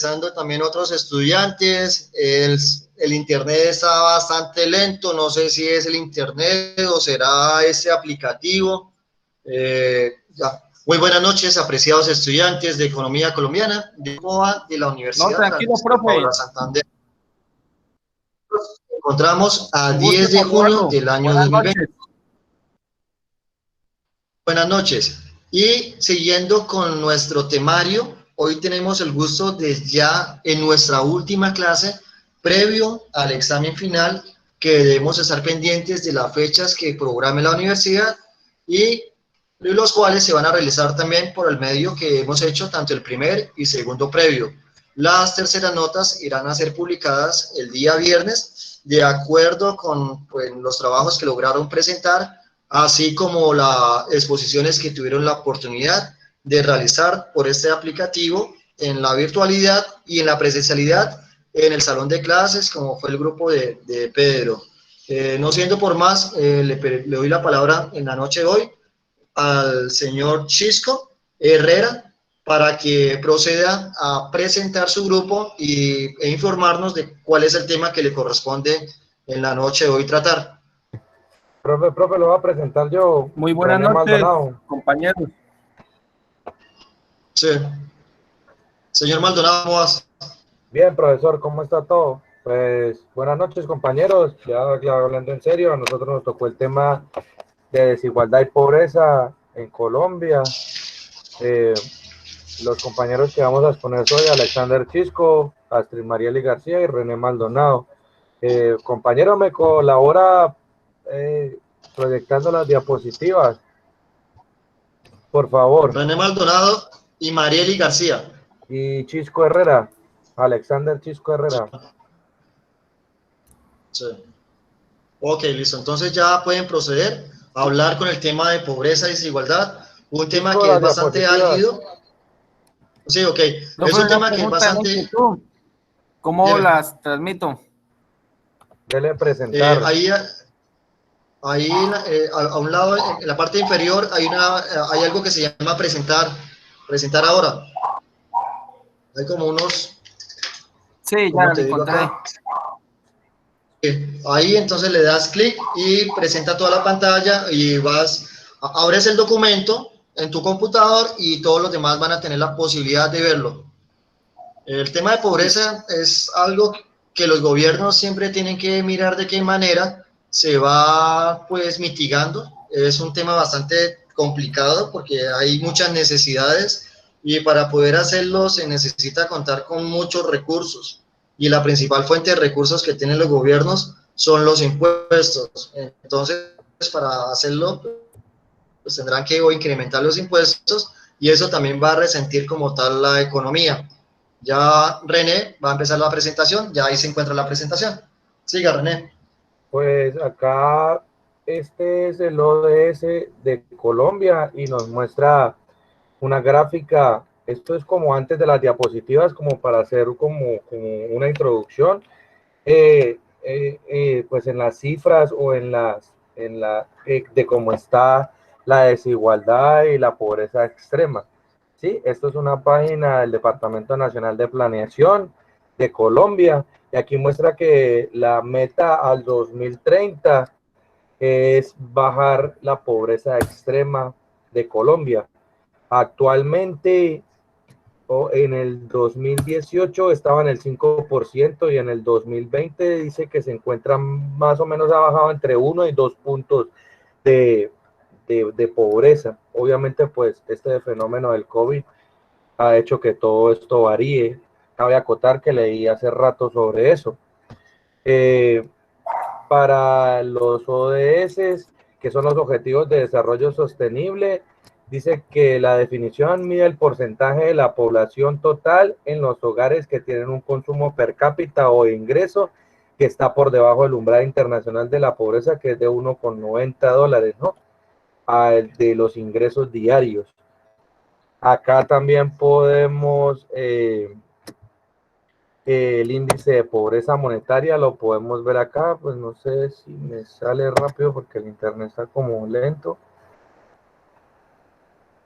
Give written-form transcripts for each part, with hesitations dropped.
ingresando también otros estudiantes. El internet está bastante lento, no sé si es el internet o será ese aplicativo. Muy buenas noches, apreciados estudiantes de Economía Colombiana, de la Universidad tranquilo, Francisco profe. Paula Santander. Nos encontramos a Un gusto 10 de junio saludarlo. del año Buenas 2020. noches. Buenas noches. Y siguiendo con nuestro temario, hoy tenemos el gusto de ya en nuestra última clase, previo al examen final, que debemos estar pendientes de las fechas que programe la universidad y los cuales se van a realizar también por el medio que hemos hecho tanto el primer y segundo previo. Las terceras notas irán a ser publicadas el día viernes de acuerdo con pues, los trabajos que lograron presentar, así como las exposiciones que tuvieron la oportunidad de realizar por este aplicativo en la virtualidad y en la presencialidad en el salón de clases, como fue el grupo de Pedro. No siendo por más, le doy la palabra en la noche de hoy al señor Chisco Herrera para que proceda a presentar su grupo e informarnos de cuál es el tema que le corresponde en la noche de hoy tratar. Profe, lo voy a presentar yo. Muy buenas René noches, Maldonado. compañeros. Sí. Señor Maldonado, ¿cómo vas? Bien, profesor, ¿cómo está todo? Pues buenas noches, compañeros. Ya hablando en serio, a nosotros nos tocó el tema de desigualdad y pobreza en Colombia. Los compañeros que vamos a exponer hoy, Alexander Chisco, Astrid Marieli García y René Maldonado. Compañero, me colabora proyectando las diapositivas, por favor. René Maldonado y Marieli García. Y Chisco Herrera, Alexander Chisco Herrera. Sí. Ok, listo. Entonces ya pueden proceder a hablar con el tema de pobreza y desigualdad, un tema Chisco, que es las bastante diapositivas. álgido. Sí, ok. No Es fue un una tema que es pregunta de bastante... inquietud. ¿Cómo Dime. las transmito? Dele presentar. Ahí a un lado, en la parte inferior, hay algo que se llama presentar ahora. Hay como unos, Sí, ya ¿cómo lo te digo encontré. acá? Ahí entonces le das clic y presenta toda la pantalla y abres el documento en tu computador y todos los demás van a tener la posibilidad de verlo. El tema de pobreza es algo que los gobiernos siempre tienen que mirar de qué manera se va pues mitigando. Es un tema bastante complicado porque hay muchas necesidades y para poder hacerlo se necesita contar con muchos recursos y la principal fuente de recursos que tienen los gobiernos son los impuestos. Entonces, para hacerlo, pues tendrán que incrementar los impuestos y eso también va a resentir como tal la economía. Ya René va a empezar la presentación, ya ahí se encuentra la presentación. Siga, René. Pues acá este es el ODS de Colombia y nos muestra una gráfica. Esto es como antes de las diapositivas, como para hacer como una introducción. Pues en las cifras o de cómo está la desigualdad y la pobreza extrema. ¿Sí? Esto es una página del Departamento Nacional de Planeación de Colombia y aquí muestra que la meta al 2030 es bajar la pobreza extrema de Colombia. Actualmente en el 2018 estaba en el 5% y en el 2020 dice que se encuentra más o menos, ha bajado entre 1 y 2 puntos de pobreza. Obviamente, pues este fenómeno del COVID ha hecho que todo esto varíe. Cabe acotar que leí hace rato sobre eso. Para los ODS, que son los Objetivos de Desarrollo Sostenible, dice que la definición mide el porcentaje de la población total en los hogares que tienen un consumo per cápita o ingreso que está por debajo del umbral internacional de la pobreza, que es de $1,90, ¿no? De los ingresos diarios. Acá también podemos, el índice de pobreza monetaria lo podemos ver acá, pues no sé si me sale rápido porque el internet está como lento.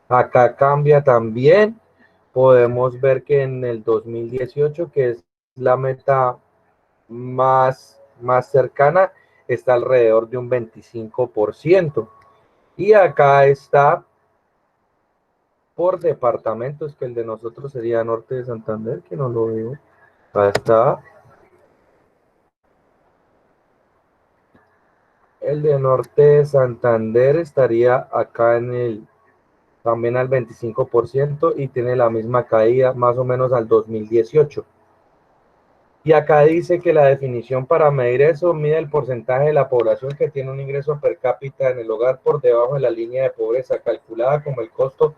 Acá cambia también, podemos ver que en el 2018, que es la meta más cercana, está alrededor de un 25%. Y acá está por departamentos, que el de nosotros sería Norte de Santander, que no lo veo. Acá está. El de Norte de Santander estaría acá también al 25% y tiene la misma caída más o menos al 2018. Y acá dice que la definición para medir eso mide el porcentaje de la población que tiene un ingreso per cápita en el hogar por debajo de la línea de pobreza, calculada como el costo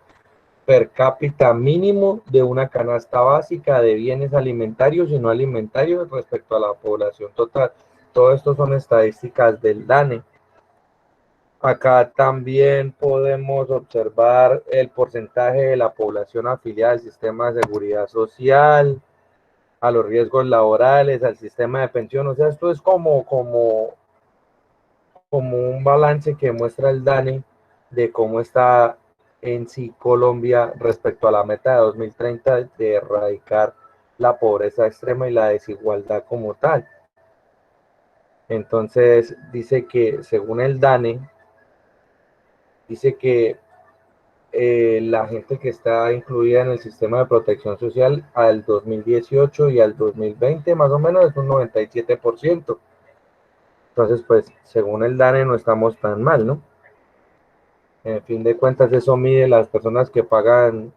per cápita mínimo de una canasta básica de bienes alimentarios y no alimentarios respecto a la población total. Todo esto son estadísticas del DANE. Acá también podemos observar el porcentaje de la población afiliada al sistema de seguridad social, a los riesgos laborales, al sistema de pensión. O sea, esto es como un balance que muestra el DANE de cómo está en sí Colombia respecto a la meta de 2030 de erradicar la pobreza extrema y la desigualdad como tal. Entonces, dice que según el DANE, dice que la gente que está incluida en el sistema de protección social al 2018 y al 2020 más o menos es un 97%. Entonces, pues, según el DANE no estamos tan mal, ¿no? En fin de cuentas, eso mide las personas que pagan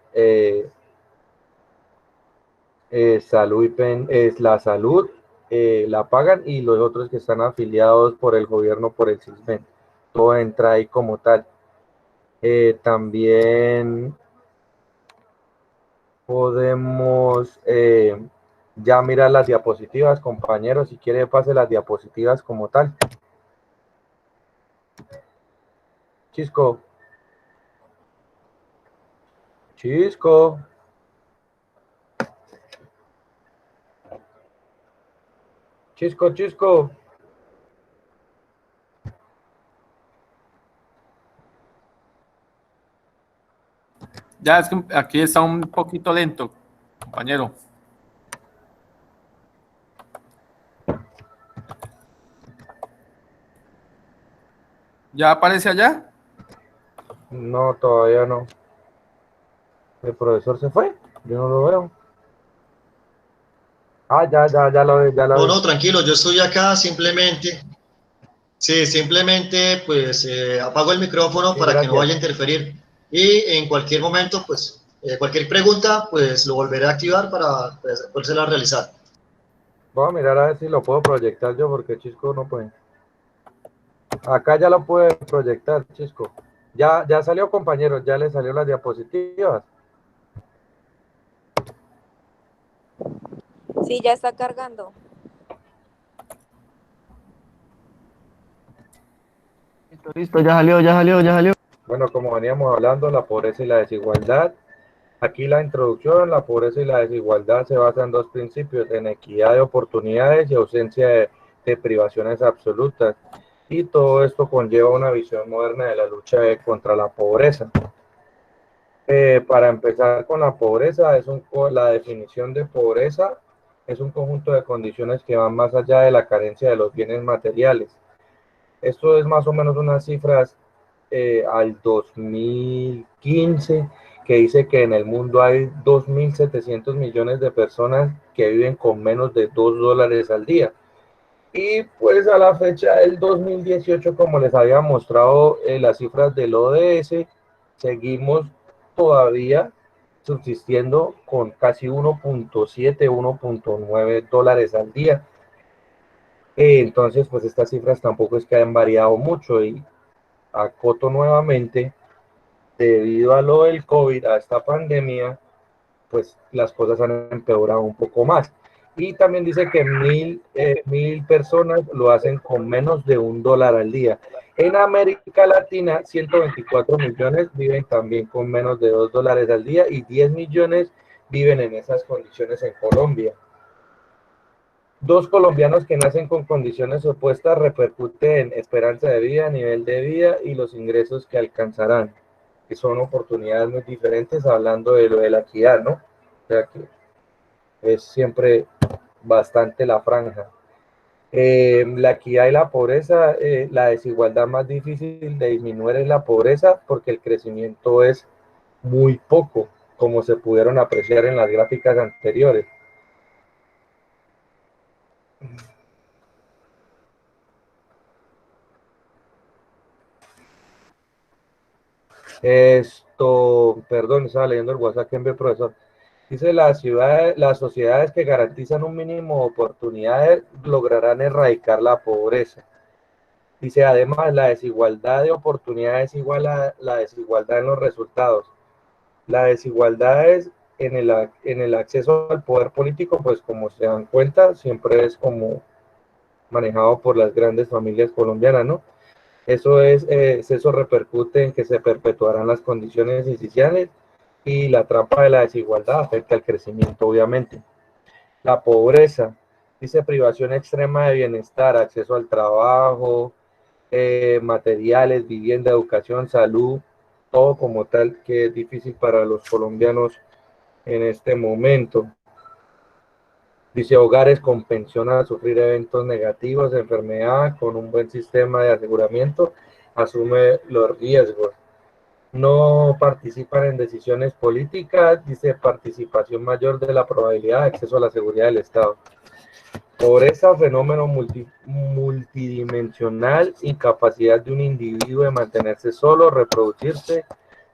salud la salud, la pagan, y los otros que están afiliados por el gobierno, por el SISBEN. Todo entra ahí como tal. También podemos ya mirar las diapositivas, compañeros. Si quiere, pase las diapositivas como tal. Chisco. Chisco. Chisco, Chisco. Ya es que aquí está un poquito lento, compañero. ¿Ya aparece allá? No, todavía no. ¿El profesor se fue? Yo no lo veo. Ah, ya lo vi, ya lo vi. No, tranquilo, yo estoy acá simplemente. Sí, simplemente pues apago el micrófono Sí, para que no gracias. vaya a interferir. Y en cualquier momento, pues cualquier pregunta, pues lo volveré a activar para pues, podérsela realizar. Voy a mirar a ver si lo puedo proyectar yo, porque Chisco no puede. Acá ya lo puede proyectar, Chisco. Ya salió, compañero, ya le salió las diapositivas. Sí, ya está cargando. Listo, ya salió. Bueno, como veníamos hablando, la pobreza y la desigualdad. Aquí la introducción: la pobreza y la desigualdad se basa en dos principios: en equidad de oportunidades y ausencia de privaciones absolutas. Y todo esto conlleva una visión moderna de la lucha contra la pobreza. Para empezar con la pobreza, la definición de pobreza es un conjunto de condiciones que van más allá de la carencia de los bienes materiales. Esto es más o menos unas cifras al 2015, que dice que en el mundo hay 2.700 millones de personas que viven con menos de $2 al día. Y pues a la fecha del 2018, como les había mostrado las cifras del ODS, seguimos todavía subsistiendo con casi 1.7, 1.9 dólares al día. Entonces, pues estas cifras tampoco es que hayan variado mucho, y acoto nuevamente, debido a lo del COVID, a esta pandemia, pues las cosas han empeorado un poco más. Y también dice que mil personas lo hacen con menos de $1 al día. En América Latina, 124 millones viven también con menos de $2 al día, y 10 millones viven en esas condiciones en Colombia. Dos colombianos que nacen con condiciones opuestas repercuten en esperanza de vida, nivel de vida y los ingresos que alcanzarán, que son oportunidades muy diferentes, hablando de lo de la equidad, ¿no? sea que es siempre bastante la franja. La equidad y la pobreza, la desigualdad más difícil de disminuir es la pobreza porque el crecimiento es muy poco, como se pudieron apreciar en las gráficas anteriores. Perdón, estaba leyendo el WhatsApp que envió el profesor. Dice, las sociedades que garantizan un mínimo de oportunidades lograrán erradicar la pobreza. Dice, además, la desigualdad de oportunidades es igual a la desigualdad en los resultados. La desigualdad es en el acceso al poder político, pues como se dan cuenta, siempre es como manejado por las grandes familias colombianas, ¿no? Eso repercute en que se perpetuarán las condiciones iniciales y la trampa de la desigualdad afecta al crecimiento, obviamente. La pobreza, dice privación extrema de bienestar, acceso al trabajo, materiales, vivienda, educación, salud, todo como tal que es difícil para los colombianos en este momento. Dice hogares con pensión a sufrir eventos negativos, enfermedad, con un buen sistema de aseguramiento, asume los riesgos. No participan en decisiones políticas, dice participación mayor de la probabilidad de acceso a la seguridad del Estado. Pobreza, fenómeno multidimensional, incapacidad de un individuo de mantenerse solo, reproducirse,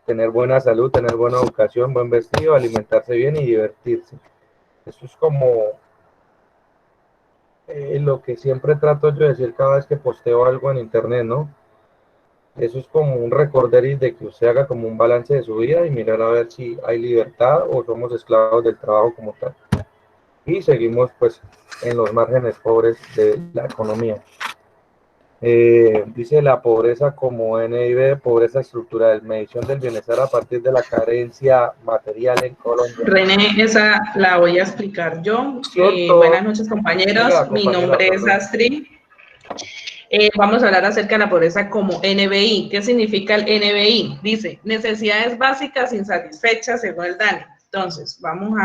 tener buena salud, tener buena educación, buen vestido, alimentarse bien y divertirse. Eso es como lo que siempre trato yo de decir cada vez que posteo algo en internet, ¿no? Eso es como un recorderis de que usted haga como un balance de su vida y mirar a ver si hay libertad o somos esclavos del trabajo como tal. Y seguimos pues en los márgenes pobres de la economía. Dice la pobreza como NIB, pobreza estructural, medición del bienestar a partir de la carencia material en Colombia. René, esa la voy a explicar yo. Buenas noches, compañeros. Mi nombre es Astrid. Vamos a hablar acerca de la pobreza como NBI. ¿Qué significa el NBI? Dice, necesidades básicas insatisfechas según el DANE. Entonces, vamos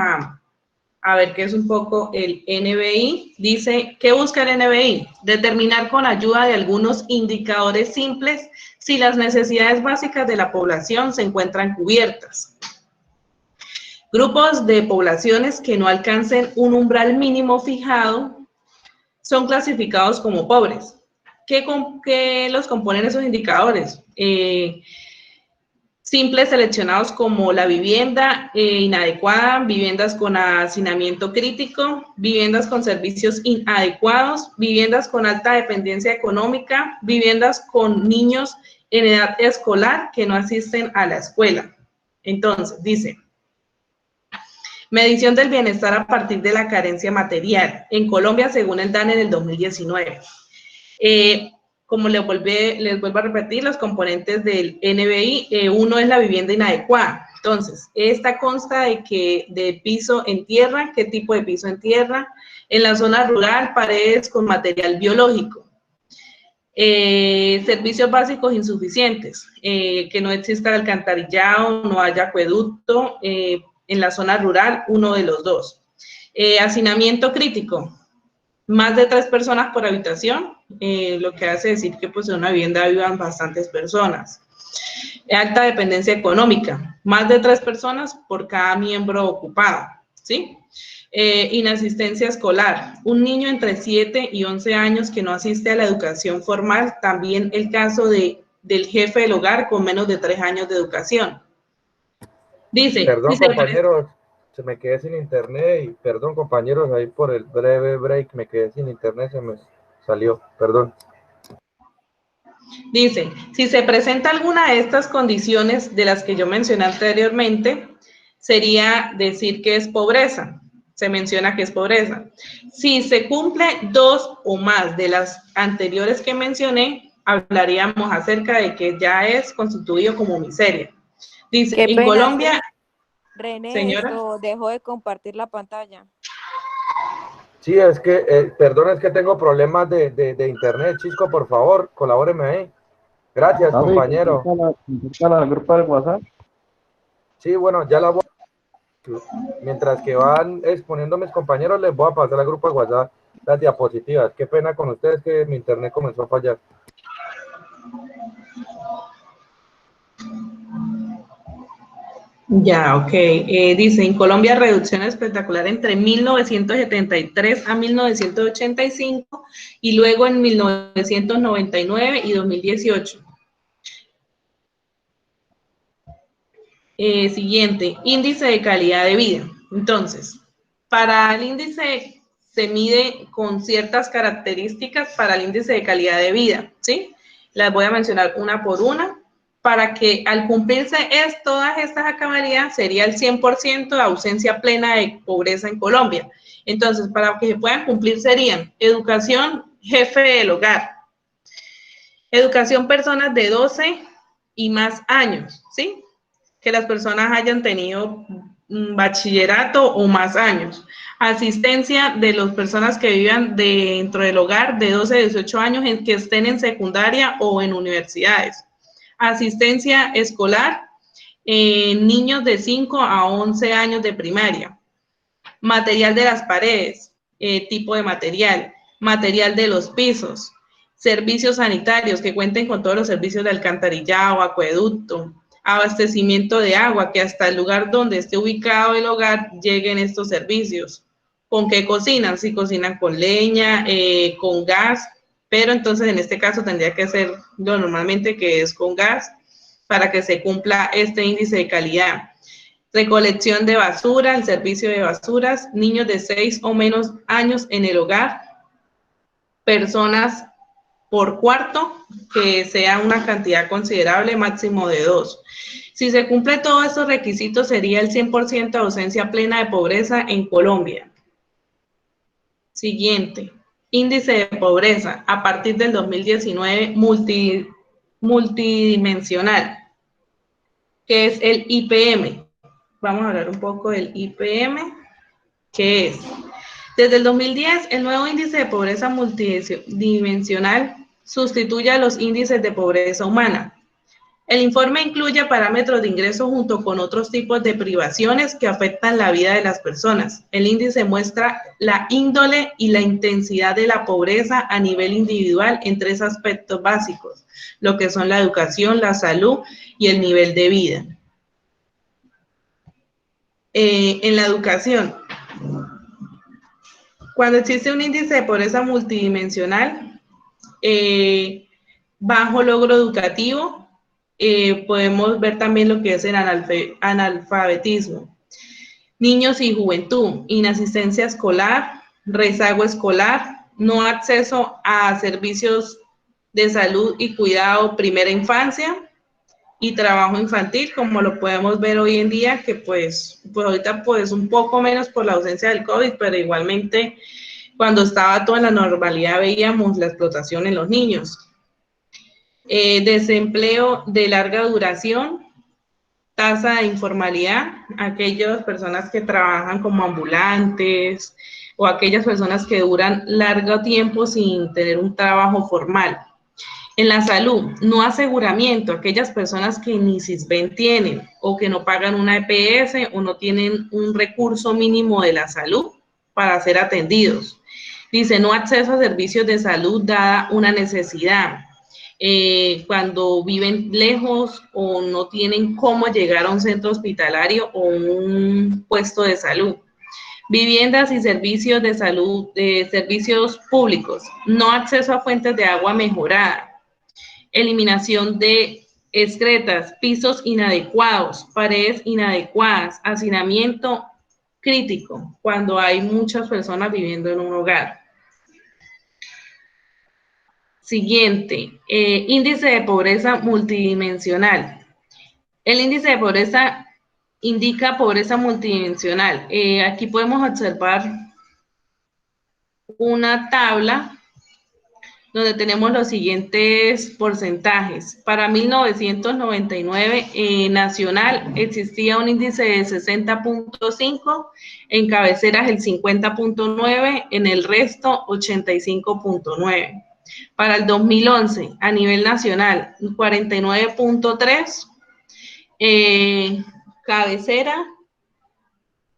a ver qué es un poco el NBI. Dice, ¿qué busca el NBI? Determinar con ayuda de algunos indicadores simples si las necesidades básicas de la población se encuentran cubiertas. Grupos de poblaciones que no alcancen un umbral mínimo fijado son clasificados como pobres. ¿Qué los componen esos indicadores? Simples seleccionados como la vivienda inadecuada, viviendas con hacinamiento crítico, viviendas con servicios inadecuados, viviendas con alta dependencia económica, viviendas con niños en edad escolar que no asisten a la escuela. Entonces, dice, medición del bienestar a partir de la carencia material en Colombia según el DANE en el 2019. Como les vuelvo a repetir, los componentes del NBI, uno es la vivienda inadecuada. Entonces, esta consta de piso en tierra, qué tipo de piso en tierra, en la zona rural, paredes con material biológico. Servicios básicos insuficientes, que no exista alcantarillado, no haya acueducto, en la zona rural, uno de los dos. Hacinamiento crítico, más de 3 personas por habitación, lo que hace decir que pues en una vivienda vivan bastantes personas. Alta dependencia económica, más de 3 personas por cada miembro ocupado, ¿sí? Inasistencia escolar, un niño entre 7 y 11 años que no asiste a la educación formal, también el caso del jefe del hogar con menos de 3 años de educación. Dice, perdón, compañeros, se me quedé sin internet y perdón, compañeros, ahí por el breve break me quedé sin internet, se me salió, perdón. Dice, si se presenta alguna de estas condiciones de las que yo mencioné anteriormente, sería decir que es pobreza. Se menciona que es pobreza. Si se cumple 2 o más de las anteriores que mencioné, hablaríamos acerca de que ya es constituido como miseria. Dice, en Colombia... René, señora, esto dejó de compartir la pantalla. Sí, es que, perdón, es que tengo problemas de internet. Chisco, por favor, colabóreme ahí. Gracias, compañero. ¿La grupo del WhatsApp? Sí, bueno, ya la voy Mientras que van exponiendo mis compañeros, les voy a pasar al grupo de WhatsApp las diapositivas. Qué pena con ustedes que mi internet comenzó a fallar. Ya, ok. Dice, en Colombia reducción espectacular entre 1973 a 1985 y luego en 1999 y 2018. Siguiente, índice de calidad de vida. Entonces, para el índice se mide con ciertas características para el índice de calidad de vida, ¿sí? Las voy a mencionar una por una, para que al cumplirse todas estas acabarías sería el 100% de ausencia plena de pobreza en Colombia. Entonces, para que se puedan cumplir serían educación, jefe del hogar, educación personas de 12 y más años, ¿sí? Que las personas hayan tenido bachillerato o más años. Asistencia de las personas que vivan dentro del hogar de 12 a 18 años que estén en secundaria o en universidades. Asistencia escolar, niños de 5 a 11 años de primaria. Material de las paredes, tipo de material. Material de los pisos. Servicios sanitarios que cuenten con todos los servicios de alcantarillado, acueducto. Abastecimiento de agua, que hasta el lugar donde esté ubicado el hogar lleguen estos servicios. ¿Con qué cocinan? Si cocinan con leña, con gas, pero entonces en este caso tendría que ser lo normalmente que es con gas para que se cumpla este índice de calidad. Recolección de basura, el servicio de basuras, niños de 6 o menos años en el hogar, personas por cuarto, que sea una cantidad considerable, máximo de 2. Si se cumple todos estos requisitos, sería el 100% de ausencia plena de pobreza en Colombia. Siguiente, índice de pobreza a partir del 2019 multidimensional, que es el IPM. Vamos a hablar un poco del IPM, que es, desde el 2010, el nuevo índice de pobreza multidimensional sustituye a los índices de pobreza humana. El informe incluye parámetros de ingreso junto con otros tipos de privaciones que afectan la vida de las personas. El índice muestra la índole y la intensidad de la pobreza a nivel individual en 3 aspectos básicos, lo que son la educación, la salud y el nivel de vida. En la educación, cuando existe un índice de pobreza multidimensional, bajo logro educativo, podemos ver también lo que es el analfabetismo. Niños y juventud, inasistencia escolar, rezago escolar, no acceso a servicios de salud y cuidado primera infancia y trabajo infantil, como lo podemos ver hoy en día, que pues ahorita pues un poco menos por la ausencia del COVID, pero igualmente cuando estaba todo en la normalidad veíamos la explotación en los niños. Desempleo de larga duración, tasa de informalidad, aquellas personas que trabajan como ambulantes o aquellas personas que duran largo tiempo sin tener un trabajo formal. En la salud, no aseguramiento, aquellas personas que ni CISBEN tienen o que no pagan una EPS o no tienen un recurso mínimo de la salud para ser atendidos. Dice, no acceso a servicios de salud dada una necesidad. Cuando viven lejos o no tienen cómo llegar a un centro hospitalario o un puesto de salud. Viviendas y servicios de salud, servicios públicos, no acceso a fuentes de agua mejorada, eliminación de excretas, pisos inadecuados, paredes inadecuadas, hacinamiento crítico cuando hay muchas personas viviendo en un hogar. Siguiente, índice de pobreza multidimensional. El índice de pobreza indica pobreza multidimensional. Aquí podemos observar una tabla donde tenemos los siguientes porcentajes. Para 1999, nacional existía un índice de 60.5, en cabeceras el 50.9, en el resto 85.9. Para el 2011, a nivel nacional, 49.3, cabecera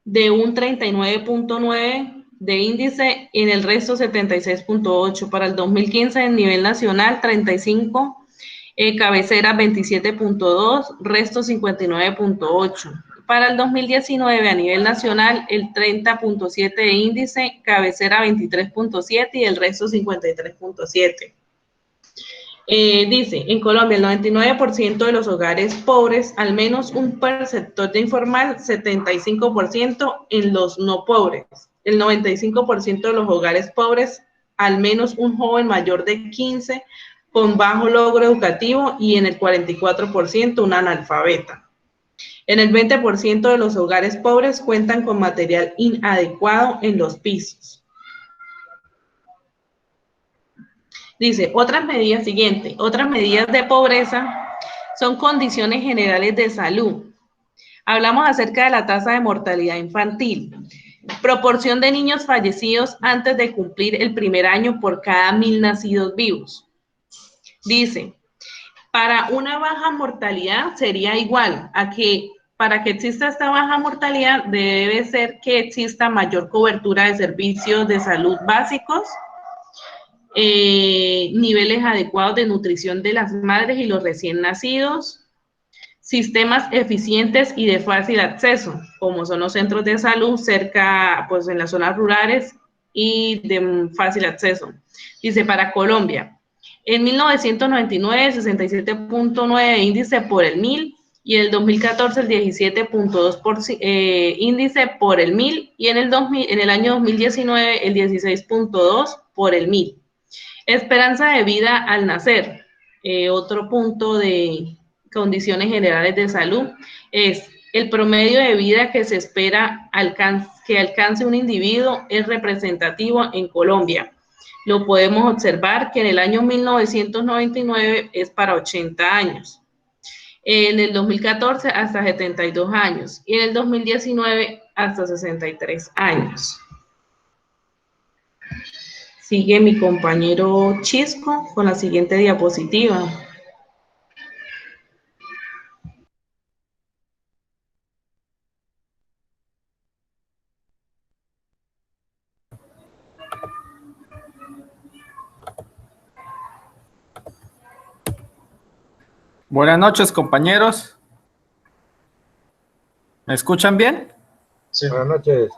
de un 39.9 de índice, en el resto 76.8. Para el 2015 en nivel nacional 35, cabecera 27.2, resto 59.8. Para el 2019 a nivel nacional el 30.7 de índice, cabecera 23.7 y el resto 53.7. Dice, en Colombia el 99% de los hogares pobres, al menos un perceptor de informal, 75% en los no pobres. El 95% de los hogares pobres, al menos un joven mayor de 15 con bajo logro educativo y en el 44% un analfabeta. En el 20% de los hogares pobres cuentan con material inadecuado en los pisos. Dice, otras medidas de pobreza son condiciones generales de salud. Hablamos acerca de la tasa de mortalidad infantil, proporción de niños fallecidos antes de cumplir el primer año por cada 1000 nacidos vivos. Dice, para una baja mortalidad sería igual a que para que exista esta baja mortalidad debe ser que exista mayor cobertura de servicios de salud básicos, niveles adecuados de nutrición de las madres y los recién nacidos, sistemas eficientes y de fácil acceso, como son los centros de salud cerca, pues en las zonas rurales y de fácil acceso. Dice, para Colombia, en 1999, 67.9 de índice por el 1000, y en el 2014 el 17.2 índice por el 1000, y en el año 2019 el 16.2 por el 1000. Esperanza de vida al nacer, otro punto de condiciones generales de salud, es el promedio de vida que se espera que alcance un individuo es representativo en Colombia. Lo podemos observar que en el año 1999 es para 80 años, en el 2014 hasta 72 años y en el 2019 hasta 63 años. Sigue mi compañero Chisco con la siguiente diapositiva. Buenas noches, compañeros. ¿Me escuchan bien? Sí. Buenas noches,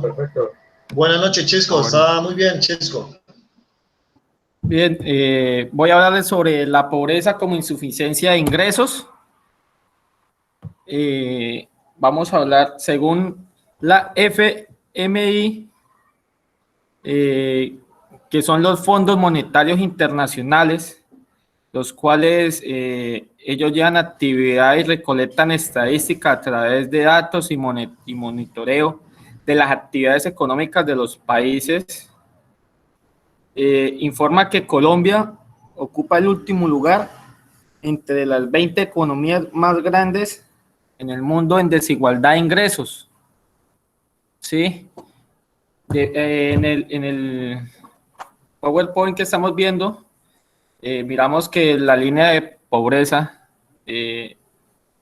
perfecto. Buenas noches, Chisco. Bueno. Está muy bien, Chisco. Bien, voy a hablarles sobre la pobreza como insuficiencia de ingresos. Vamos a hablar según la FMI, que son los fondos monetarios internacionales, los cuales ellos llevan actividad y recolectan estadística a través de datos y monitoreo de las actividades económicas de los países. Informa que Colombia ocupa el último lugar entre las 20 economías más grandes en el mundo en desigualdad de ingresos. ¿Sí? En el PowerPoint que estamos viendo, miramos que la línea de pobreza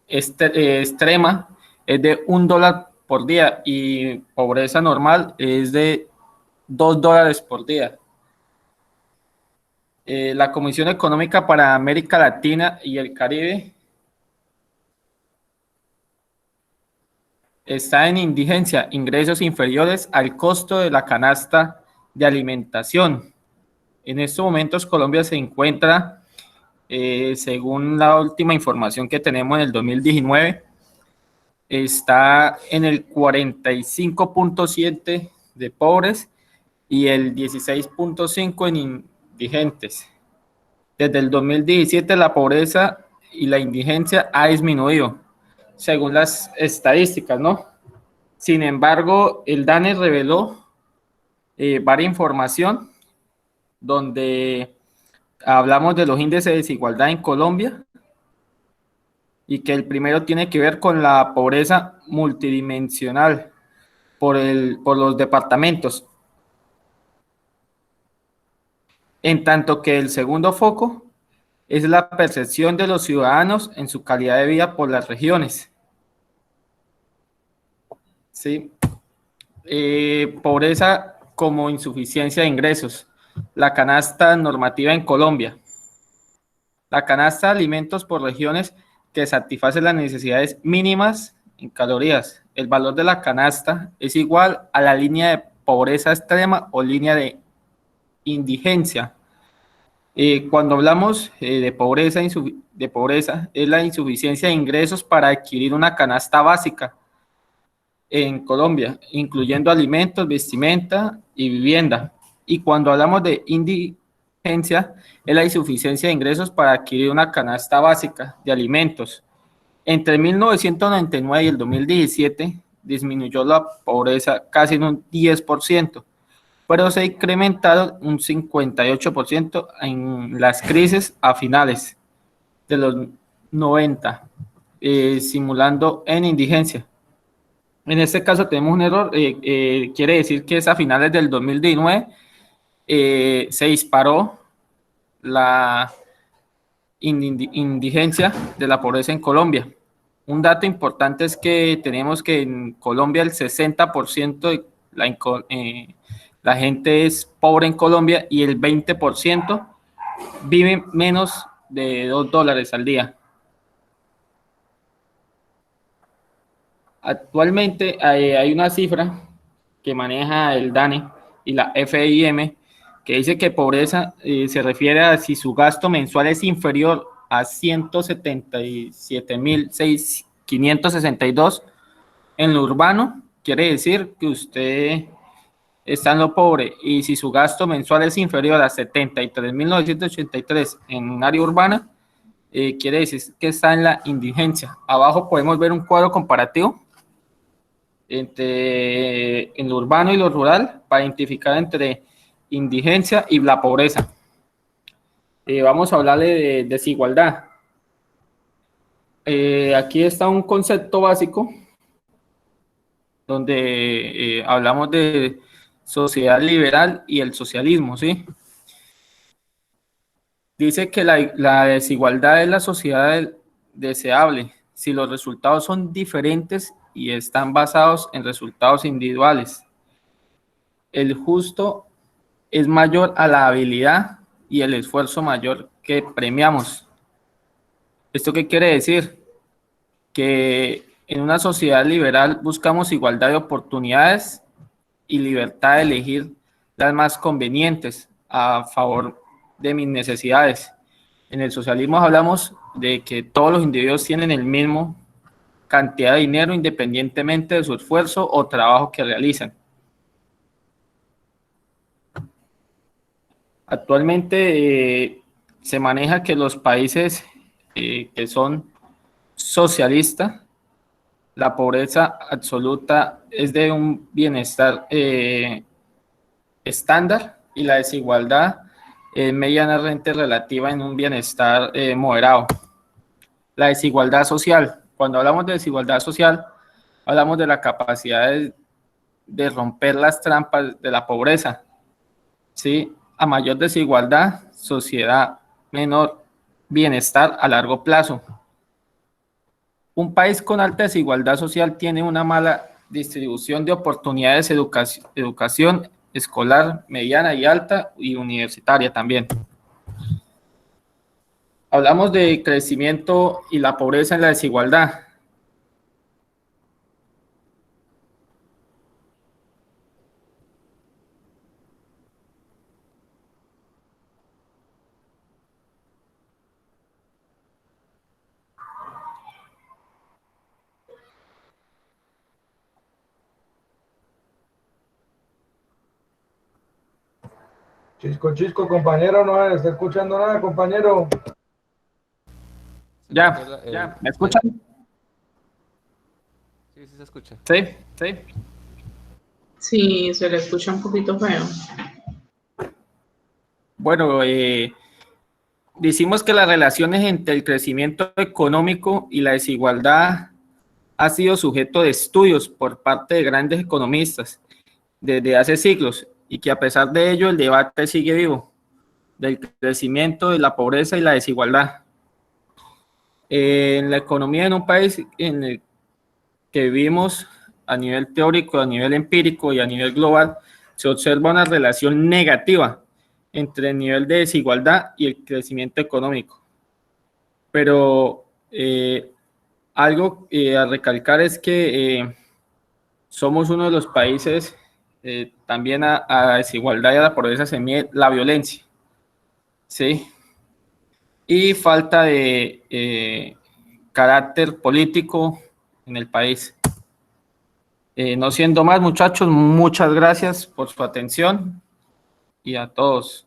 extrema es de $1 por día y pobreza normal es de $2 por día. La Comisión Económica para América Latina y el Caribe está en indigencia, ingresos inferiores al costo de la canasta de alimentación. En estos momentos Colombia se encuentra, según la última información que tenemos en el 2019, está en el 45.7 de pobres y el 16.5 en indigentes. Desde el 2017 la pobreza y la indigencia ha disminuido, según las estadísticas, ¿no? Sin embargo, el DANE reveló varias información donde hablamos de los índices de desigualdad en Colombia y que el primero tiene que ver con la pobreza multidimensional por los departamentos, en tanto que el segundo foco es la percepción de los ciudadanos en su calidad de vida por las regiones. ¿sí? Pobreza como insuficiencia de ingresos. La canasta normativa en Colombia. La canasta de alimentos por regiones que satisface las necesidades mínimas en calorías. El valor de la canasta es igual a la línea de pobreza extrema o línea de indigencia. Cuando hablamos de pobreza, es la insuficiencia de ingresos para adquirir una canasta básica en Colombia, incluyendo alimentos, vestimenta y vivienda. Y cuando hablamos de indigencia, es la insuficiencia de ingresos para adquirir una canasta básica de alimentos. Entre 1999 y el 2017 disminuyó la pobreza casi en un 10%, pero se ha incrementado un 58% en las crisis a finales de los 90, simulando en indigencia. En este caso tenemos un error, quiere decir que es a finales del 2019 se disparó la indigencia de la pobreza en Colombia. Un dato importante es que tenemos que en Colombia el 60% de la gente es pobre en Colombia y el 20% vive menos de $2 al día. Actualmente hay una cifra que maneja el DANE y la FIM que dice que pobreza se refiere a si su gasto mensual es inferior a 177.562 en lo urbano, quiere decir que usted está en lo pobre, y si su gasto mensual es inferior a 73.983 en un área urbana, quiere decir que está en la indigencia. Abajo podemos ver un cuadro comparativo entre en lo urbano y lo rural para identificar entre indigencia y la pobreza. Vamos a hablarle de desigualdad. Aquí está un concepto básico donde hablamos de sociedad liberal y el socialismo, ¿sí? Dice que la desigualdad es la sociedad deseable si los resultados son diferentes y están basados en resultados individuales. El justo es mayor a la habilidad y el esfuerzo mayor que premiamos. ¿Esto qué quiere decir? Que en una sociedad liberal buscamos igualdad de oportunidades y libertad de elegir las más convenientes a favor de mis necesidades. En el socialismo hablamos de que todos los individuos tienen el mismo cantidad de dinero independientemente de su esfuerzo o trabajo que realizan. Actualmente se maneja que los países que son socialistas, la pobreza absoluta es de un bienestar estándar y la desigualdad es medianamente relativa en un bienestar moderado. La desigualdad social. Cuando hablamos de desigualdad social, hablamos de la capacidad de romper las trampas de la pobreza, ¿sí? A mayor desigualdad, sociedad, menor bienestar a largo plazo. Un país con alta desigualdad social tiene una mala distribución de oportunidades de educación escolar, mediana y alta, y universitaria también. Hablamos de crecimiento y la pobreza en la desigualdad. Chisco, compañero, no está escuchando nada, compañero. Ya, ¿me escuchan? Sí, sí se escucha. Sí. Sí, se le escucha un poquito feo. Bueno, decimos que las relaciones entre el crecimiento económico y la desigualdad ha sido sujeto de estudios por parte de grandes economistas desde hace siglos, y que a pesar de ello el debate sigue vivo del crecimiento, de la pobreza y la desigualdad. En la economía en un país en el que vivimos, a nivel teórico, a nivel empírico y a nivel global, se observa una relación negativa entre el nivel de desigualdad y el crecimiento económico. Pero algo a recalcar es que somos uno de los países también a la desigualdad y a la pobreza se mide la violencia, ¿sí? Y falta de carácter político en el país. No siendo más, muchachos, muchas gracias por su atención y a todos.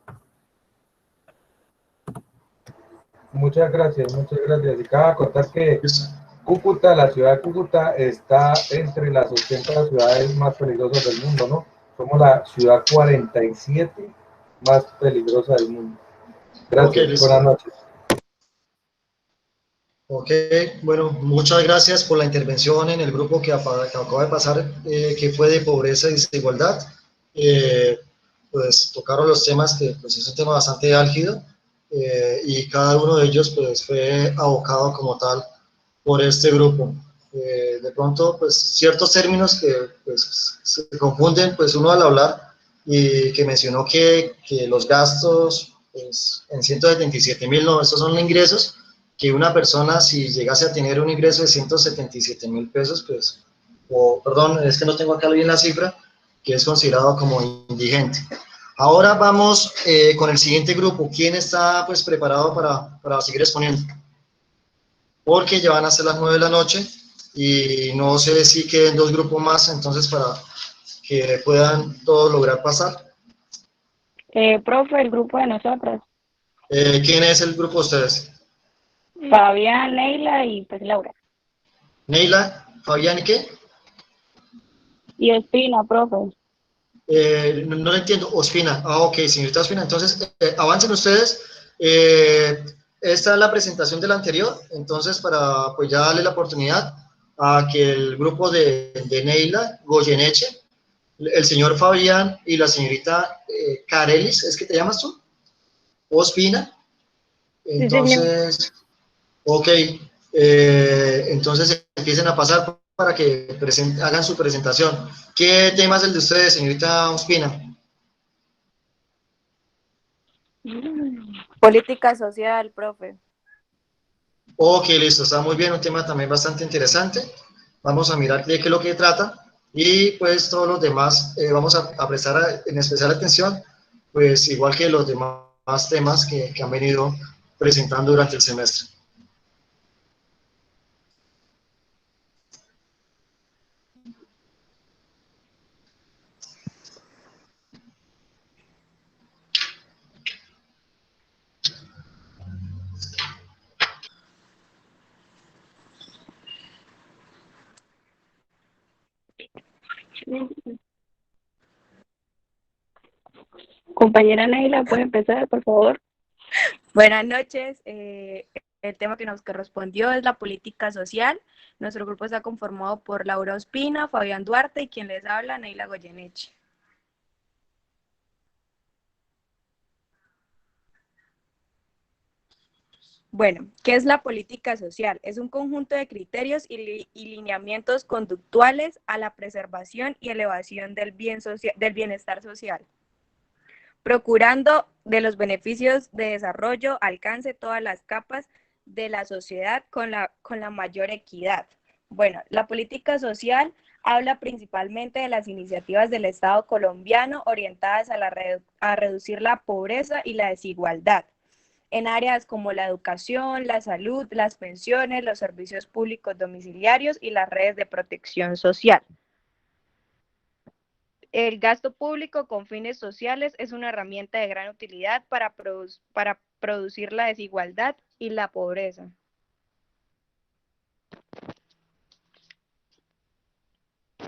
Muchas gracias, muchas gracias. Y cabe contar que Listo. Cúcuta, la ciudad de Cúcuta, está entre las 80 ciudades más peligrosas del mundo, ¿no? Somos la ciudad 47 más peligrosa del mundo. Ok, Gracias, listo. buenas noches. Ok, bueno, muchas gracias por la intervención en el grupo que acaba de pasar, que fue de pobreza y desigualdad. Pues tocaron los temas que pues, es un tema bastante álgido y cada uno de ellos pues, fue abocado como tal por este grupo. De pronto, pues ciertos términos que pues, se confunden pues, uno al hablar y que mencionó que los gastos pues, en 177.000, no, estos son ingresos que una persona si llegase a tener un ingreso de 177.000 pesos, pues, o perdón, es que no tengo acá bien la cifra, que es considerado como indigente. Ahora vamos con el siguiente grupo. ¿Quién está pues preparado para seguir exponiendo? Porque ya van a ser las 9 de la noche y no sé si queden dos grupos más, entonces para que puedan todos lograr pasar. Profe, el grupo de nosotros, ¿Quién es el grupo de ustedes? Fabián, Leila y pues Laura. Neila, Fabián y qué? Y Espina, profe. No lo entiendo, Ospina. Ah, ok, señorita Ospina. Entonces, avancen ustedes. Esta es la presentación de la anterior, entonces para pues ya darle la oportunidad a que el grupo de Neila Goyeneche, el señor Fabián y la señorita Carelis, ¿es que te llamas tú? Ospina. Sí, señor. Entonces, ok, entonces empiecen a pasar para que hagan su presentación. ¿Qué tema es el de ustedes, señorita Ospina? Política social, profe. Ok, listo, está muy bien, un tema también bastante interesante. Vamos a mirar de qué es lo que trata y pues todos los demás vamos a prestar en especial atención, pues igual que los demás temas que han venido presentando durante el semestre. Compañera Leila, ¿puede empezar, por favor? Buenas noches. El tema que nos correspondió es la política social. Nuestro grupo está conformado por Laura Ospina, Fabián Duarte y quien les habla, Neila Goyeneche. Bueno, ¿qué es la política social? Es un conjunto de criterios y lineamientos conductuales a la preservación y elevación del bienestar social, procurando de los beneficios de desarrollo alcance todas las capas de la sociedad con la mayor equidad. Bueno, la política social habla principalmente de las iniciativas del Estado colombiano orientadas a reducir la pobreza y la desigualdad en áreas como la educación, la salud, las pensiones, los servicios públicos domiciliarios y las redes de protección social. El gasto público con fines sociales es una herramienta de gran utilidad para producir la desigualdad y la pobreza.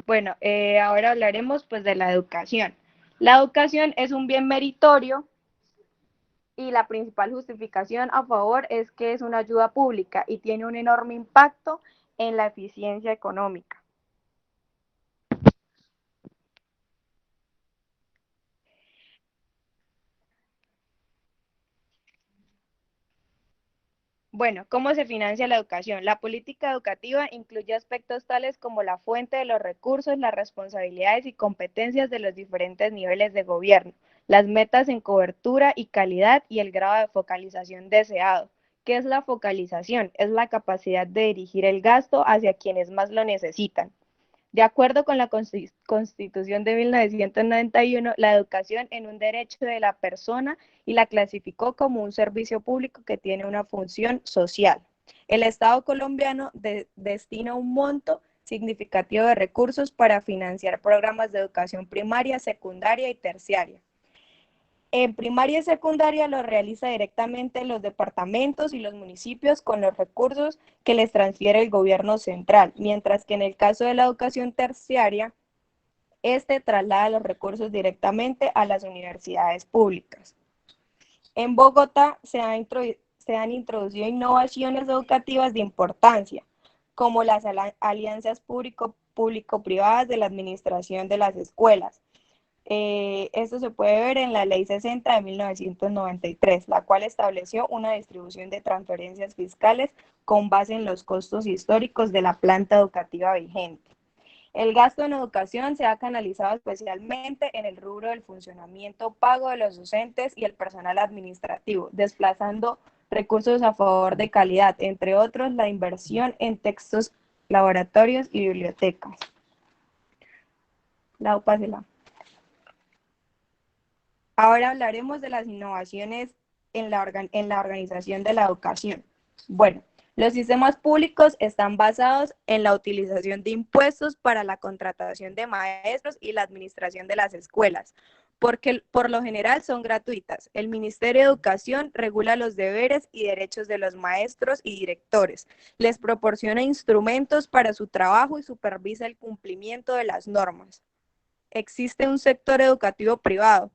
Bueno, ahora hablaremos pues de la educación. La educación es un bien meritorio y la principal justificación a favor es que es una ayuda pública y tiene un enorme impacto en la eficiencia económica. Bueno, ¿cómo se financia la educación? La política educativa incluye aspectos tales como la fuente de los recursos, las responsabilidades y competencias de los diferentes niveles de gobierno, las metas en cobertura y calidad y el grado de focalización deseado. ¿Qué es la focalización? Es la capacidad de dirigir el gasto hacia quienes más lo necesitan. De acuerdo con la Constitución de 1991, la educación es un derecho de la persona y la clasificó como un servicio público que tiene una función social. El Estado colombiano destina un monto significativo de recursos para financiar programas de educación primaria, secundaria y terciaria. En primaria y secundaria lo realiza directamente los departamentos y los municipios con los recursos que les transfiere el gobierno central, mientras que en el caso de la educación terciaria, este traslada los recursos directamente a las universidades públicas. En Bogotá se han introducido innovaciones educativas de importancia, como las alianzas público-privadas de la administración de las escuelas. Esto se puede ver en la Ley 60 de 1993, la cual estableció una distribución de transferencias fiscales con base en los costos históricos de la planta educativa vigente. El gasto en educación se ha canalizado especialmente en el rubro del funcionamiento pago de los docentes y el personal administrativo, desplazando recursos a favor de calidad, entre otros la inversión en textos, laboratorios y bibliotecas. Pásela. Ahora hablaremos de las innovaciones en la organización de la educación. Bueno, los sistemas públicos están basados en la utilización de impuestos para la contratación de maestros y la administración de las escuelas, porque por lo general son gratuitas. El Ministerio de Educación regula los deberes y derechos de los maestros y directores, les proporciona instrumentos para su trabajo y supervisa el cumplimiento de las normas. Existe un sector educativo privado,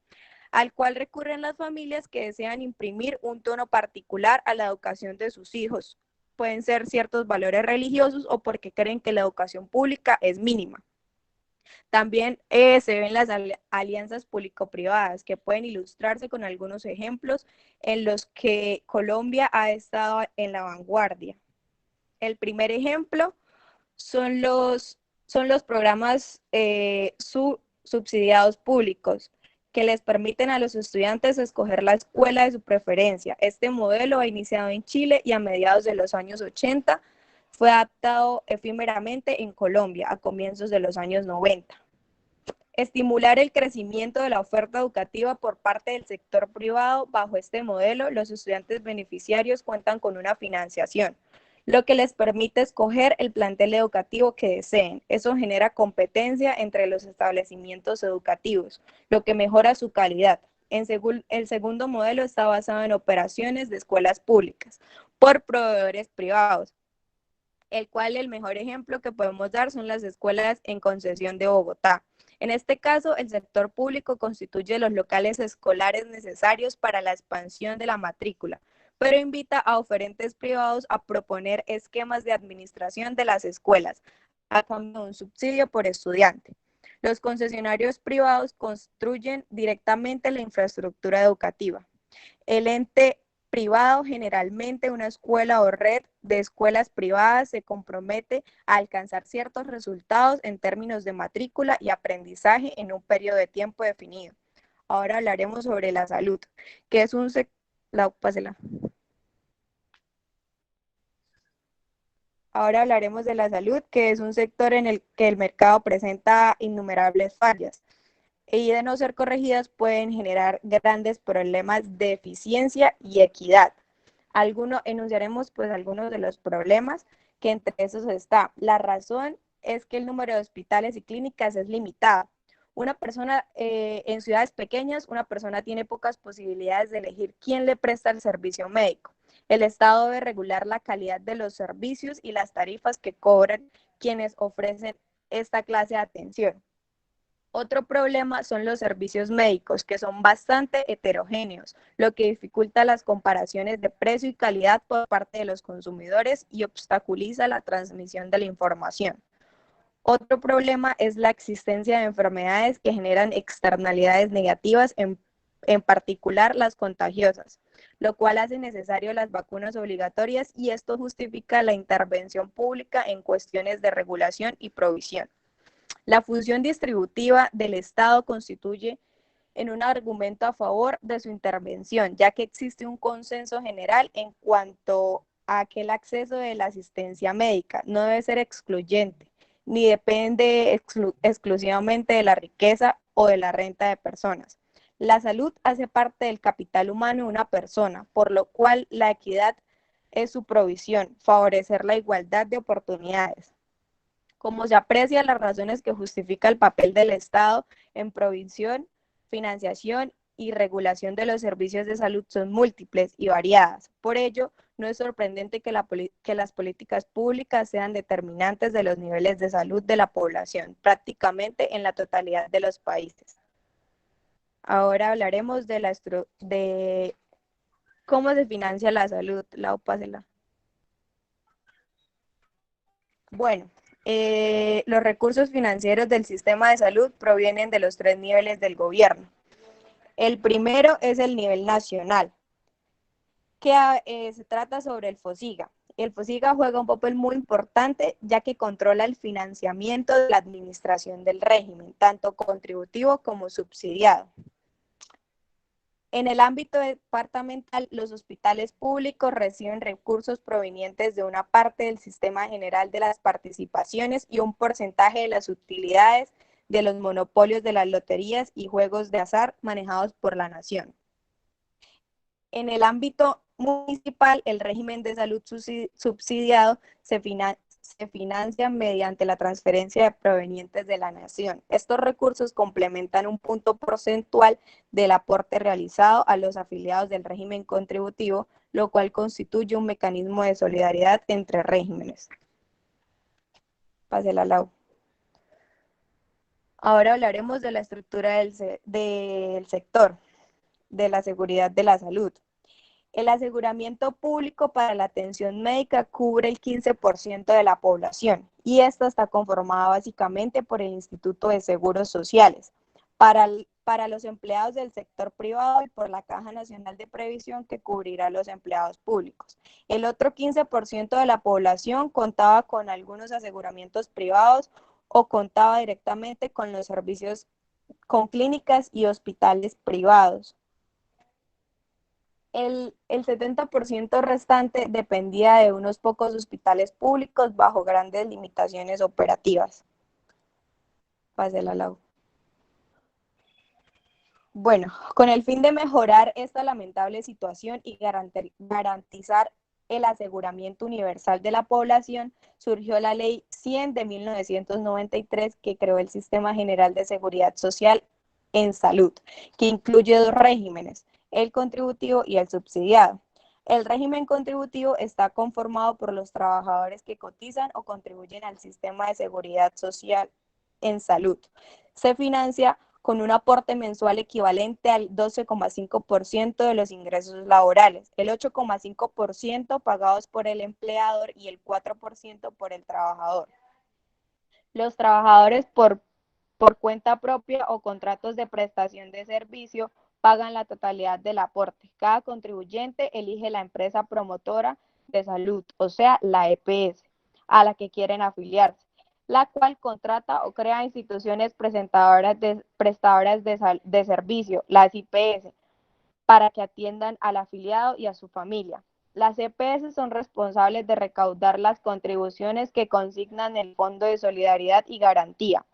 al cual recurren las familias que desean imprimir un tono particular a la educación de sus hijos. Pueden ser ciertos valores religiosos o porque creen que la educación pública es mínima. También se ven las alianzas público-privadas, que pueden ilustrarse con algunos ejemplos en los que Colombia ha estado en la vanguardia. El primer ejemplo son los programas subsidiados públicos, que les permiten a los estudiantes escoger la escuela de su preferencia. Este modelo ha iniciado en Chile y a mediados de los años 80 fue adaptado efímeramente en Colombia a comienzos de los años 90. Estimular el crecimiento de la oferta educativa por parte del sector privado. Bajo este modelo, los estudiantes beneficiarios cuentan con una financiación, lo que les permite escoger el plantel educativo que deseen. Eso genera competencia entre los establecimientos educativos, lo que mejora su calidad. El segundo modelo está basado en operaciones de escuelas públicas por proveedores privados, el cual el mejor ejemplo que podemos dar son las escuelas en concesión de Bogotá. En este caso, el sector público constituye los locales escolares necesarios para la expansión de la matrícula, pero invita a oferentes privados a proponer esquemas de administración de las escuelas a cambio de un subsidio por estudiante. Los concesionarios privados construyen directamente la infraestructura educativa. El ente privado, generalmente una escuela o red de escuelas privadas, se compromete a alcanzar ciertos resultados en términos de matrícula y aprendizaje en un periodo de tiempo definido. Ahora hablaremos sobre la salud, que es un sector. Ahora hablaremos de la salud, que es un sector en el que el mercado presenta innumerables fallas y de no ser corregidas pueden generar grandes problemas de eficiencia y equidad. Enunciaremos pues algunos de los problemas, que entre esos está: la razón es que el número de hospitales y clínicas es limitado. Una persona en ciudades pequeñas, una persona tiene pocas posibilidades de elegir quién le presta el servicio médico. El Estado debe regular la calidad de los servicios y las tarifas que cobran quienes ofrecen esta clase de atención. Otro problema son los servicios médicos, que son bastante heterogéneos, lo que dificulta las comparaciones de precio y calidad por parte de los consumidores y obstaculiza la transmisión de la información. Otro problema es la existencia de enfermedades que generan externalidades negativas en en particular las contagiosas, lo cual hace necesario las vacunas obligatorias y esto justifica la intervención pública en cuestiones de regulación y provisión. La función distributiva del Estado constituye en un argumento a favor de su intervención, ya que existe un consenso general en cuanto a que el acceso de la asistencia médica no debe ser excluyente, ni depende exclusivamente de la riqueza o de la renta de personas. La salud hace parte del capital humano de una persona, por lo cual la equidad es su provisión, favorecer la igualdad de oportunidades. Como se aprecia, las razones que justifica el papel del Estado en provisión, financiación y regulación de los servicios de salud son múltiples y variadas. Por ello, no es sorprendente que las políticas públicas sean determinantes de los niveles de salud de la población, prácticamente en la totalidad de los países. Ahora hablaremos de cómo se financia la salud. Lau, pásela. Bueno, los recursos financieros del sistema de salud provienen de los 3 niveles del gobierno. El primero es el nivel nacional, que se trata sobre el FOSIGA. El FOSIGA juega un papel muy importante ya que controla el financiamiento de la administración del régimen, tanto contributivo como subsidiado. En el ámbito departamental, los hospitales públicos reciben recursos provenientes de una parte del sistema general de las participaciones y un porcentaje de las utilidades de los monopolios de las loterías y juegos de azar manejados por la nación. En el ámbito municipal, el régimen de salud subsidiado se financia mediante la transferencia de provenientes de la nación. Estos recursos complementan un punto porcentual del aporte realizado a los afiliados del régimen contributivo, lo cual constituye un mecanismo de solidaridad entre regímenes. Pásela, Lau. Ahora hablaremos de la estructura del sector de la seguridad de la salud. El aseguramiento público para la atención médica cubre el 15% de la población y esta está conformada básicamente por el Instituto de Seguros Sociales, para los empleados del sector privado y por la Caja Nacional de Previsión que cubrirá a los empleados públicos. El otro 15% de la población contaba con algunos aseguramientos privados o contaba directamente con los servicios con clínicas y hospitales privados. El 70% restante dependía de unos pocos hospitales públicos bajo grandes limitaciones operativas. Pásela, Lau. Bueno, con el fin de mejorar esta lamentable situación y garantizar el aseguramiento universal de la población, surgió la Ley 100 de 1993 que creó el Sistema General de Seguridad Social en Salud, que incluye 2 regímenes, el contributivo y el subsidiado. El régimen contributivo está conformado por los trabajadores que cotizan o contribuyen al sistema de seguridad social en salud. Se financia con un aporte mensual equivalente al 12,5% de los ingresos laborales, el 8,5% pagados por el empleador y el 4% por el trabajador. Los trabajadores por cuenta propia o contratos de prestación de servicio pagan la totalidad del aporte. Cada contribuyente elige la empresa promotora de salud, o sea, la EPS, a la que quieren afiliarse, la cual contrata o crea instituciones prestadoras de servicio, las IPS, para que atiendan al afiliado y a su familia. Las EPS son responsables de recaudar las contribuciones que consignan el Fondo de Solidaridad y Garantía.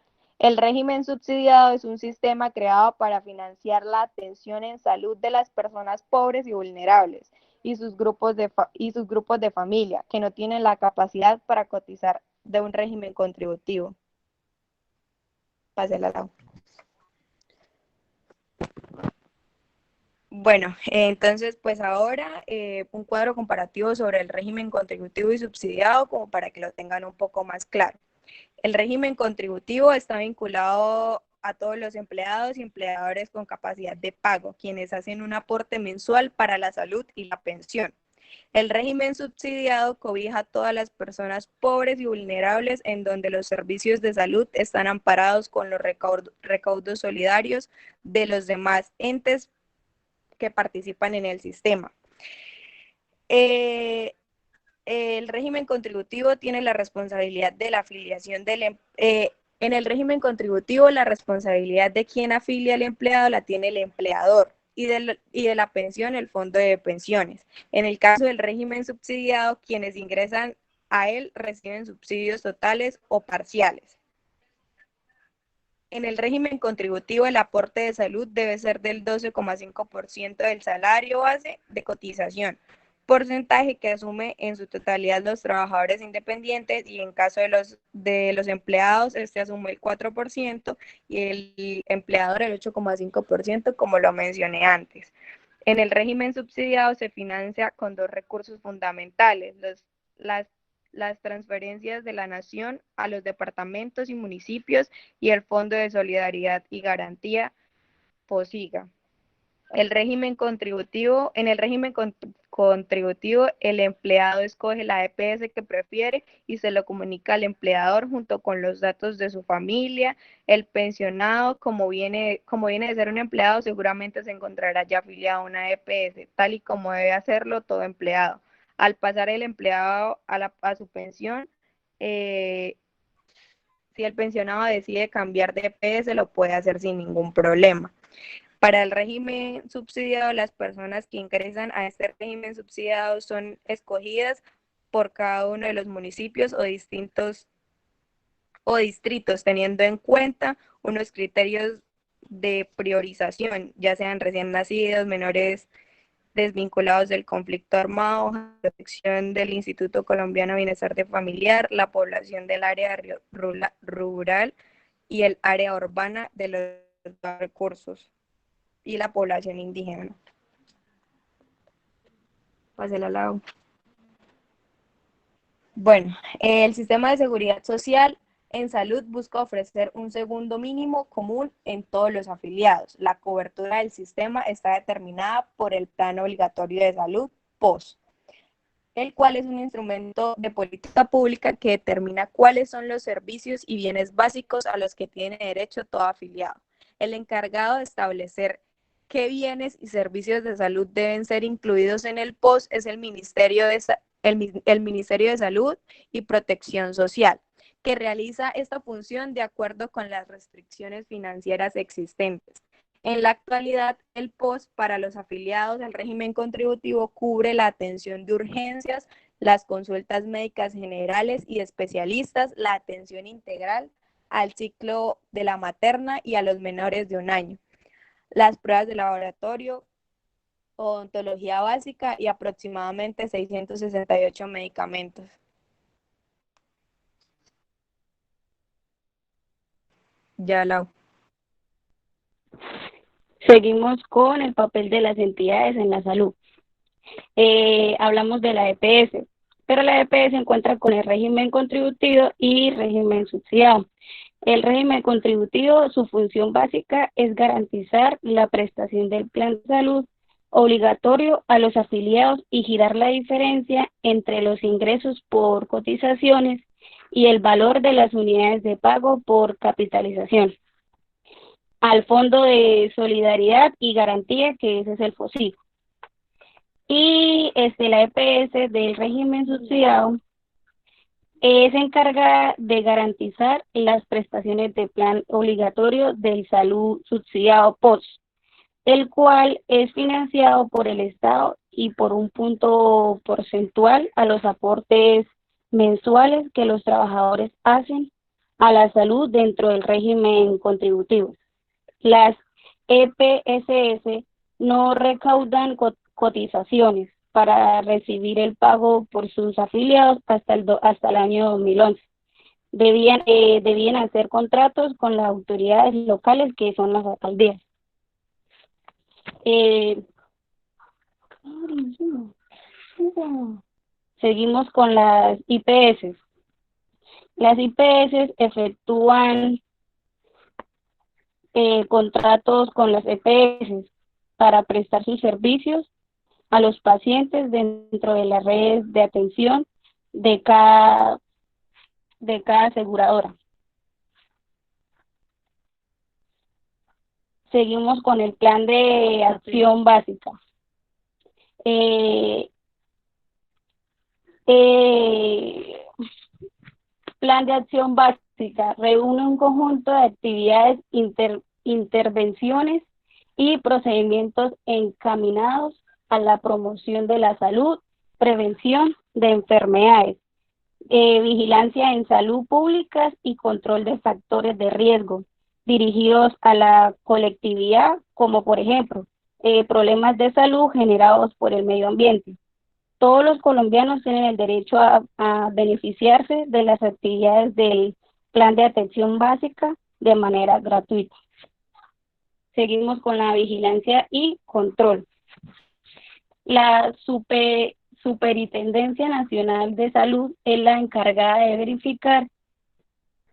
El régimen subsidiado es un sistema creado para financiar la atención en salud de las personas pobres y vulnerables y sus grupos de familia que no tienen la capacidad para cotizar de un régimen contributivo. Pásela, Lau. Bueno, entonces pues ahora un cuadro comparativo sobre el régimen contributivo y subsidiado como para que lo tengan un poco más claro. El régimen contributivo está vinculado a todos los empleados y empleadores con capacidad de pago, quienes hacen un aporte mensual para la salud y la pensión. El régimen subsidiado cobija a todas las personas pobres y vulnerables en donde los servicios de salud están amparados con los recaudos solidarios de los demás entes que participan en el sistema. El régimen contributivo tiene la responsabilidad de la afiliación en el régimen contributivo, la responsabilidad de quien afilia al empleado la tiene el empleador y de la pensión el fondo de pensiones. En el caso del régimen subsidiado, quienes ingresan a él reciben subsidios totales o parciales. En el régimen contributivo, el aporte de salud debe ser del 12,5% del salario base de cotización, porcentaje que asume en su totalidad los trabajadores independientes, y en caso de los empleados, este asume el 4% y el empleador el 8,5%, como lo mencioné antes. En el régimen subsidiado se financia con dos recursos fundamentales: las transferencias de la nación a los departamentos y municipios y el Fondo de Solidaridad y Garantía, FOSIGA. En el régimen contributivo, el empleado escoge la EPS que prefiere y se lo comunica al empleador junto con los datos de su familia. El pensionado, como viene de ser un empleado, seguramente se encontrará ya afiliado a una EPS, tal y como debe hacerlo todo empleado. Al pasar el empleado a su pensión, si el pensionado decide cambiar de EPS, lo puede hacer sin ningún problema. Para el régimen subsidiado, las personas que ingresan a este régimen subsidiado son escogidas por cada uno de los municipios o distritos, teniendo en cuenta unos criterios de priorización, ya sean recién nacidos, menores desvinculados del conflicto armado, protección del Instituto Colombiano de Bienestar de Familiar, la población del área rural y el área urbana de los recursos, y la población indígena. Pásela al lado. Bueno, el sistema de seguridad social en salud busca ofrecer un segundo mínimo común en todos los afiliados. La cobertura del sistema está determinada por el Plan Obligatorio de Salud, POS, el cual es un instrumento de política pública que determina cuáles son los servicios y bienes básicos a los que tiene derecho todo afiliado. El encargado de establecer qué bienes y servicios de salud deben ser incluidos en el POS es el Ministerio de Salud y Protección Social, que realiza esta función de acuerdo con las restricciones financieras existentes. En la actualidad, el POS para los afiliados al régimen contributivo cubre la atención de urgencias, las consultas médicas generales y especialistas, la atención integral al ciclo de la materna y a los menores de 1 año, las pruebas de laboratorio, odontología básica y aproximadamente 668 medicamentos. Ya, Lau. Seguimos con el papel de las entidades en la salud. Hablamos de la EPS, pero la EPS se encuentra con el régimen contributivo y régimen subsidiado. El régimen contributivo, su función básica es garantizar la prestación del plan de salud obligatorio a los afiliados y girar la diferencia entre los ingresos por cotizaciones y el valor de las unidades de pago por capitalización al Fondo de Solidaridad y Garantía, que ese es el FOSIG. Y la EPS del régimen subsidiado se encarga de garantizar las prestaciones de plan obligatorio del salud subsidiado POS, el cual es financiado por el Estado y por un punto porcentual a los aportes mensuales que los trabajadores hacen a la salud dentro del régimen contributivo. Las EPSS no recaudan cotizaciones para recibir el pago por sus afiliados hasta el año 2011. Debían hacer contratos con las autoridades locales, que son las alcaldías. Seguimos con las IPS. Las IPS efectúan contratos con las EPS para prestar sus servicios a los pacientes dentro de las redes de atención de cada aseguradora. Seguimos con el plan de acción básica. Plan de acción básica reúne un conjunto de actividades, intervenciones y procedimientos encaminados a la promoción de la salud, prevención de enfermedades, vigilancia en salud pública y control de factores de riesgo dirigidos a la colectividad, como por ejemplo, problemas de salud generados por el medio ambiente. Todos los colombianos tienen el derecho a beneficiarse de las actividades del plan de atención básica de manera gratuita. Seguimos con la vigilancia y control. La Superintendencia Nacional de Salud es la encargada de verificar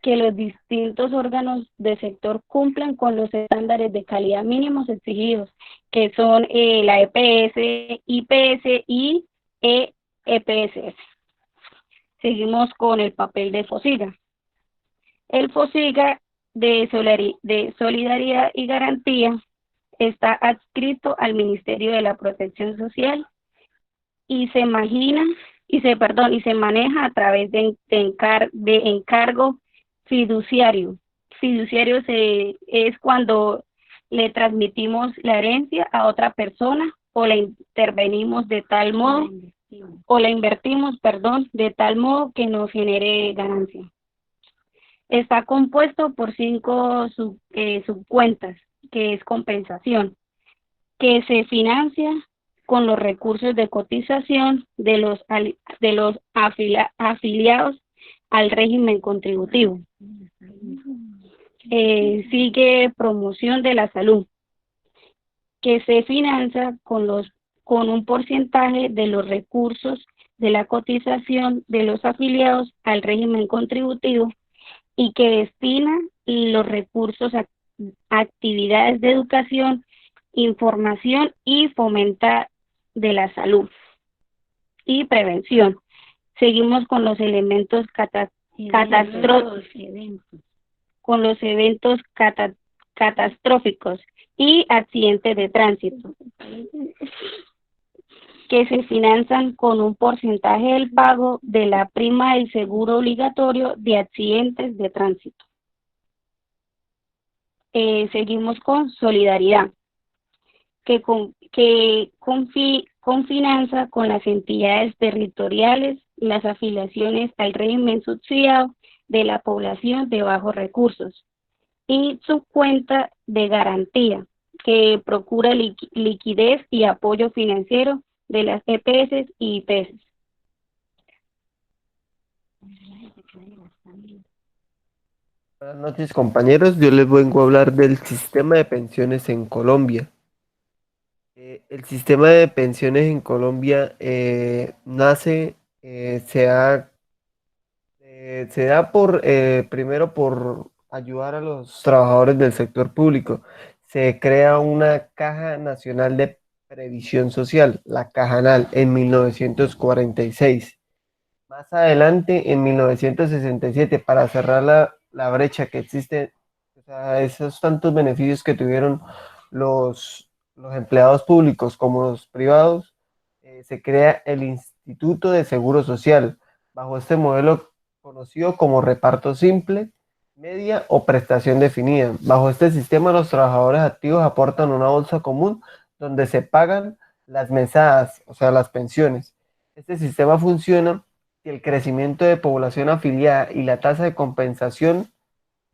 que los distintos órganos del sector cumplan con los estándares de calidad mínimos exigidos, que son la EPS, IPS y EPSS. Seguimos con el papel de FOSIGA. El FOSIGA de Solidaridad y Garantía está adscrito al Ministerio de la Protección Social y se maneja a través de encargo fiduciario. Fiduciario es cuando le transmitimos la herencia a otra persona o la intervenimos de tal modo, o la invertimos, de tal modo que nos genere ganancia. Está compuesto por 5 subcuentas, que es compensación, que se financia con los recursos de cotización de los afiliados al régimen contributivo. Sigue promoción de la salud, que se financia con un porcentaje de los recursos de la cotización de los afiliados al régimen contributivo y que destina los recursos a actividades de educación, información y fomenta de la salud y prevención. Seguimos con los elementos catastróficos y accidentes de tránsito, que se financian con un porcentaje del pago de la prima del seguro obligatorio de accidentes de tránsito. Seguimos con solidaridad, que confinanza con las entidades territoriales las afiliaciones al régimen subsidiado de la población de bajos recursos, y su cuenta de garantía, que procura liquidez y apoyo financiero de las EPS y IPS. Buenas noches, compañeros. Yo les vengo a hablar del sistema de pensiones en Colombia. El sistema de pensiones en Colombia se da primero por ayudar a los trabajadores del sector público. Se crea una Caja Nacional de Previsión Social, la Cajanal, en 1946. Más adelante, en 1967, para cerrar la brecha que existe, o sea, esos tantos beneficios que tuvieron los empleados públicos como los privados, se crea el Instituto de Seguro Social, bajo este modelo conocido como reparto simple, media o prestación definida. Bajo este sistema, los trabajadores activos aportan una bolsa común donde se pagan las mesadas, o sea, las pensiones. Este sistema funciona si el crecimiento de población afiliada y la tasa de compensación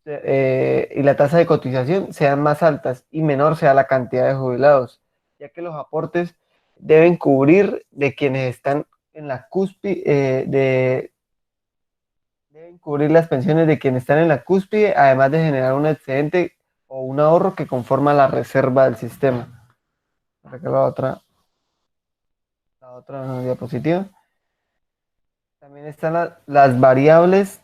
y la tasa de cotización sean más altas y menor sea la cantidad de jubilados, ya que los aportes deben cubrir de quienes están en la cúspide, deben cubrir las pensiones de quienes están en la cúspide, además de generar un excedente o un ahorro que conforma la reserva del sistema. La otra diapositiva. También están las variables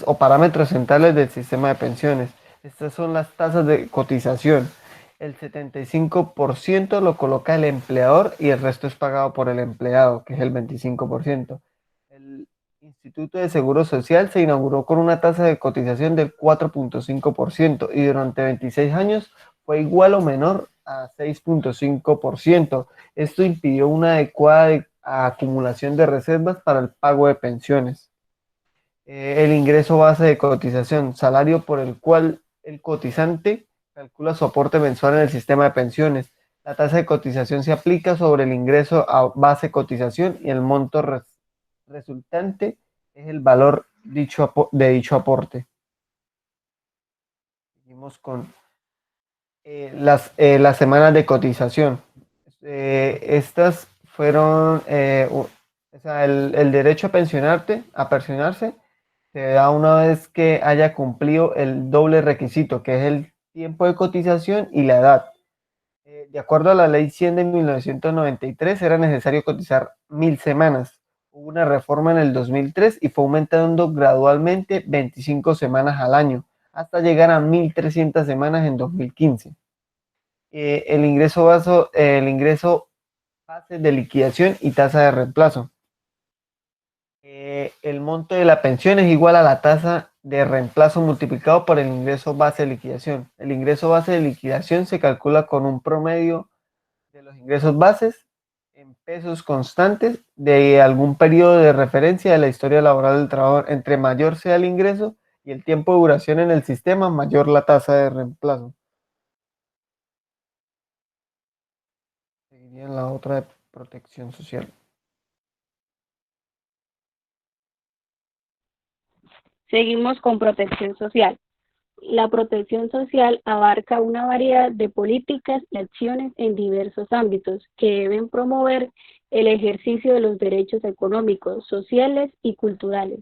o parámetros centrales del sistema de pensiones. Estas son las tasas de cotización. El 75% lo coloca el empleador y el resto es pagado por el empleado, que es el 25%. El Instituto de Seguro Social se inauguró con una tasa de cotización del 4.5% y durante 26 años fue igual o menor a 6.5%. Esto impidió una adecuada acumulación de reservas para el pago de pensiones. El ingreso base de cotización, salario por el cual el cotizante calcula su aporte mensual en el sistema de pensiones. La tasa de cotización se aplica sobre el ingreso a base de cotización y el monto resultante es el valor de dicho aporte. Seguimos con las semanas de cotización. Estas fueron, o sea, el derecho a pensionarse, se da una vez que haya cumplido el doble requisito, que es el tiempo de cotización y la edad. De acuerdo a la Ley 100 de 1993, era necesario cotizar 1000 semanas. Hubo una reforma en el 2003 y fue aumentando gradualmente 25 semanas al año, hasta llegar a 1300 semanas en 2015. El ingreso base de liquidación y tasa de reemplazo. El monto de la pensión es igual a la tasa de reemplazo multiplicado por el ingreso base de liquidación. El ingreso base de liquidación se calcula con un promedio de los ingresos bases en pesos constantes de algún periodo de referencia de la historia laboral del trabajador. Entre mayor sea el ingreso y el tiempo de duración en el sistema, mayor la tasa de reemplazo. Seguiría en la otra de protección social. Seguimos con protección social. La protección social abarca una variedad de políticas y acciones en diversos ámbitos que deben promover el ejercicio de los derechos económicos, sociales y culturales.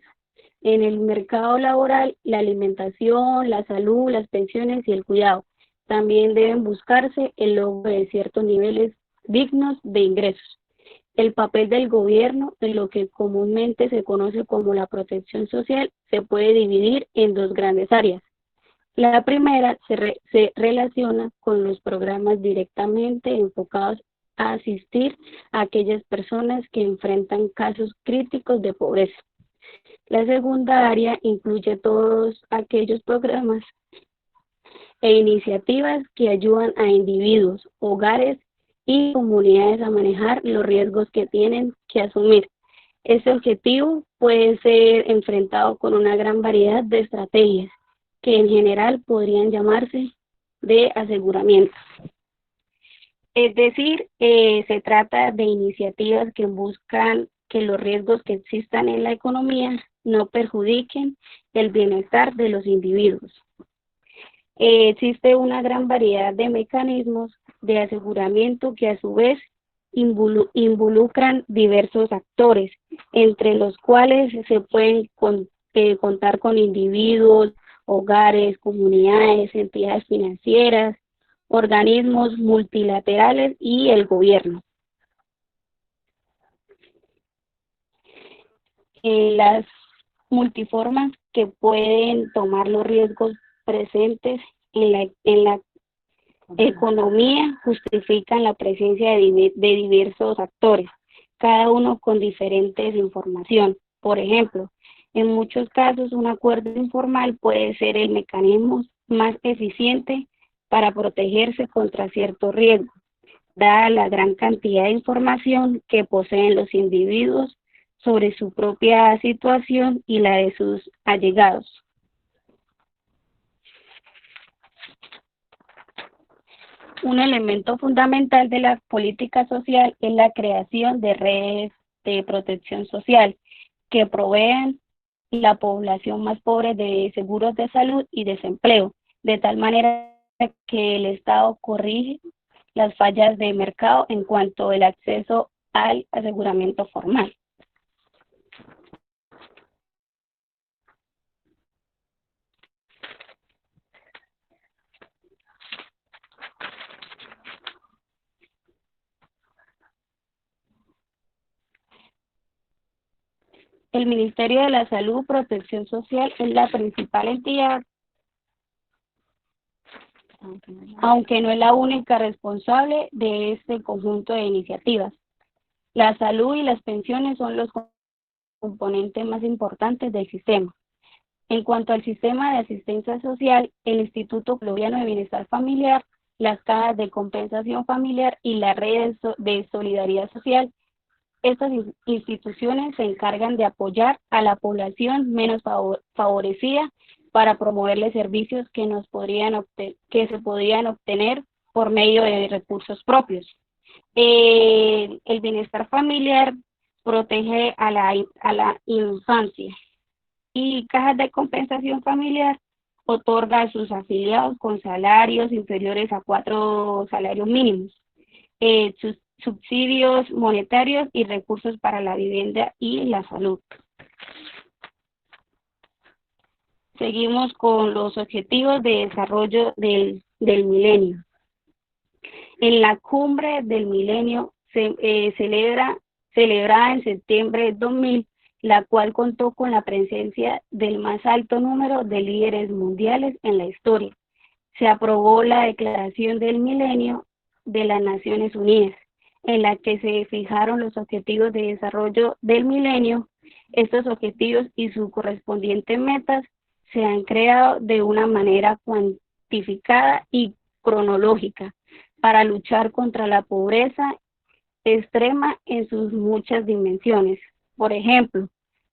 En el mercado laboral, la alimentación, la salud, las pensiones y el cuidado. También deben buscarse el logro de ciertos niveles dignos de ingresos. El papel del gobierno, en lo que comúnmente se conoce como la protección social, se puede dividir en dos grandes áreas. La primera se relaciona con los programas directamente enfocados a asistir a aquellas personas que enfrentan casos críticos de pobreza. La segunda área incluye todos aquellos programas e iniciativas que ayudan a individuos, hogares y comunidades a manejar los riesgos que tienen que asumir. Este objetivo puede ser enfrentado con una gran variedad de estrategias que en general podrían llamarse de aseguramiento. Es decir, se trata de iniciativas que buscan que los riesgos que existan en la economía no perjudiquen el bienestar de los individuos. Existe una gran variedad de mecanismos de aseguramiento que a su vez involucran diversos actores, entre los cuales se pueden contar con individuos, hogares, comunidades, entidades financieras, organismos multilaterales y el gobierno. Las multiformas que pueden tomar los riesgos presentes en la economía justifican la presencia de diversos actores, cada uno con diferentes información. Por ejemplo, en muchos casos un acuerdo informal puede ser el mecanismo más eficiente para protegerse contra ciertos riesgos, dada la gran cantidad de información que poseen los individuos sobre su propia situación y la de sus allegados. Un elemento fundamental de la política social es la creación de redes de protección social que provean la población más pobre de seguros de salud y desempleo, de tal manera que el Estado corrige las fallas de mercado en cuanto al acceso al aseguramiento formal. El Ministerio de la Salud y Protección Social es la principal entidad, aunque no es la única responsable de este conjunto de iniciativas. La salud y las pensiones son los componentes más importantes del sistema. En cuanto al sistema de asistencia social, el Instituto Colombiano de Bienestar Familiar, las cajas de compensación familiar y la red de solidaridad social, estas instituciones se encargan de apoyar a la población menos favorecida para promoverles servicios que se podrían obtener por medio de recursos propios. El bienestar familiar protege a la infancia y cajas de compensación familiar otorga a sus afiliados con salarios inferiores a 4 salarios mínimos, subsidios monetarios y recursos para la vivienda y la salud. Seguimos con los objetivos de desarrollo del milenio. En la cumbre del milenio celebrada en septiembre de 2000, la cual contó con la presencia del más alto número de líderes mundiales en la historia. Se aprobó la Declaración del Milenio de las Naciones Unidas, en la que se fijaron los objetivos de desarrollo del milenio. Estos objetivos y sus correspondientes metas se han creado de una manera cuantificada y cronológica para luchar contra la pobreza extrema en sus muchas dimensiones. Por ejemplo,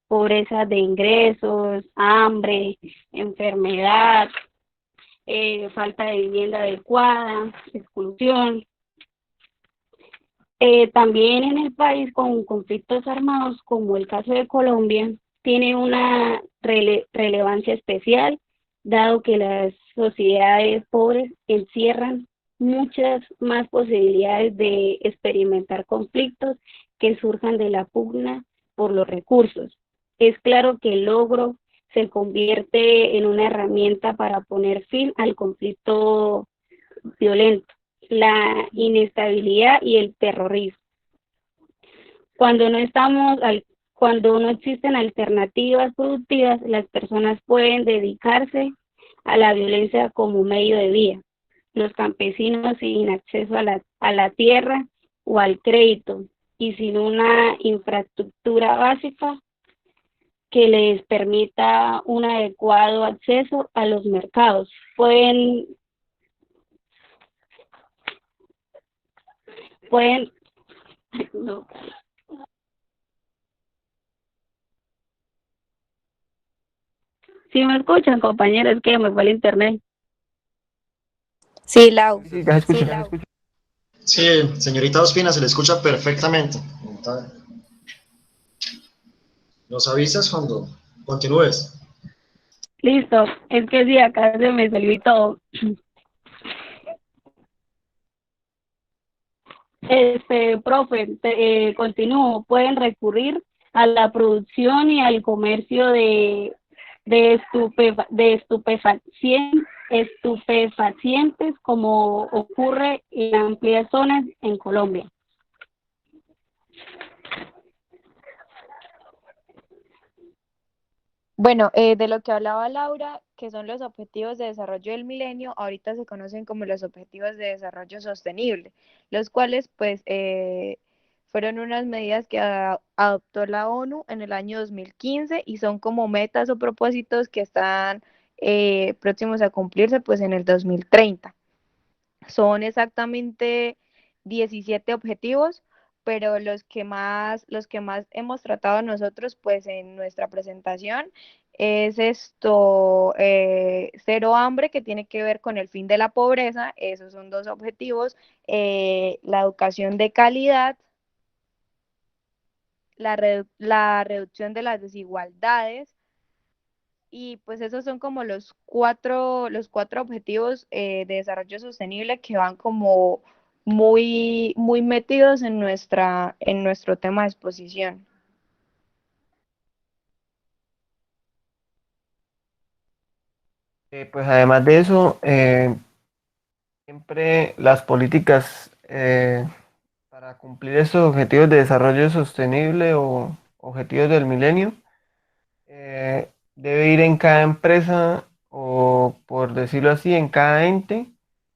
pobreza de ingresos, hambre, enfermedad, falta de vivienda adecuada, exclusión. También en el país con conflictos armados, como el caso de Colombia, tiene una relevancia especial, dado que las sociedades pobres encierran muchas más posibilidades de experimentar conflictos que surjan de la pugna por los recursos. Es claro que el logro se convierte en una herramienta para poner fin al conflicto violento, la inestabilidad y el terrorismo. Cuando no existen alternativas productivas, las personas pueden dedicarse a la violencia como medio de vida. Los campesinos sin acceso a la tierra o al crédito y sin una infraestructura básica que les permita un adecuado acceso a los mercados, pueden no. Si me escuchan, compañeros, que me fue el internet. Sí, Lau. Sí, ya se escucha, ya se escucha. Sí, señorita Ospina, se le escucha perfectamente. Nos avisas cuando continúes. Listo, es que sí, acá se me salió y todo. Profe, continúo. Pueden recurrir a la producción y al comercio de estupefacientes, como ocurre en amplias zonas en Colombia. Bueno, de lo que hablaba Laura, que son los objetivos de desarrollo del milenio, ahorita se conocen como los objetivos de desarrollo sostenible, los cuales pues fueron unas medidas que adoptó la ONU en el año 2015 y son como metas o propósitos que están próximos a cumplirse pues en el 2030. Son exactamente 17 objetivos, pero los que más hemos tratado nosotros, pues en nuestra presentación, es cero hambre, que tiene que ver con el fin de la pobreza, esos son 2 objetivos, la educación de calidad, la reducción de las desigualdades, y pues esos son como los cuatro objetivos de desarrollo sostenible que van como muy metidos en nuestro tema de exposición. Pues además de eso, siempre las políticas para cumplir estos objetivos de desarrollo sostenible o objetivos del milenio, debe ir en cada empresa o, por decirlo así, en cada ente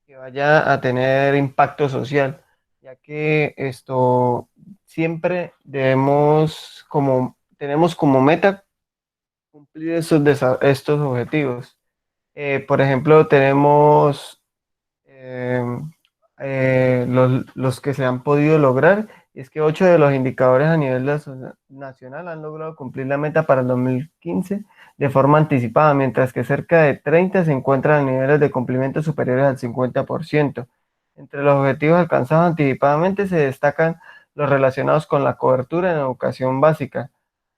que vaya a tener impacto social, ya que esto siempre debemos como tenemos como meta cumplir estos objetivos. Por ejemplo, tenemos los que se han podido lograr, y es que 8 de los indicadores a nivel nacional han logrado cumplir la meta para el 2015 de forma anticipada, mientras que cerca de 30 se encuentran a niveles de cumplimiento superiores al 50%. Entre los objetivos alcanzados anticipadamente se destacan los relacionados con la cobertura en educación básica.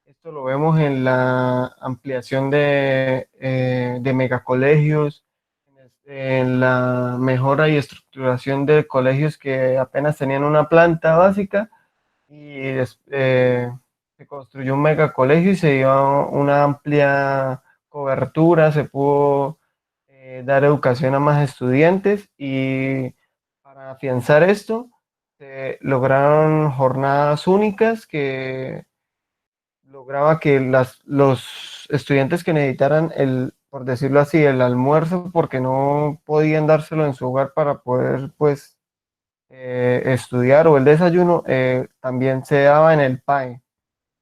Esto lo vemos en la ampliación de megacolegios, en la mejora y estructuración de colegios que apenas tenían una planta básica, y se construyó un megacolegio y se dio una amplia cobertura, se pudo dar educación a más estudiantes, y para afianzar esto se lograron jornadas únicas que lograba que los estudiantes que necesitaran por decirlo así, el almuerzo, porque no podían dárselo en su hogar para poder, pues, estudiar, o el desayuno, también se daba en el PAE.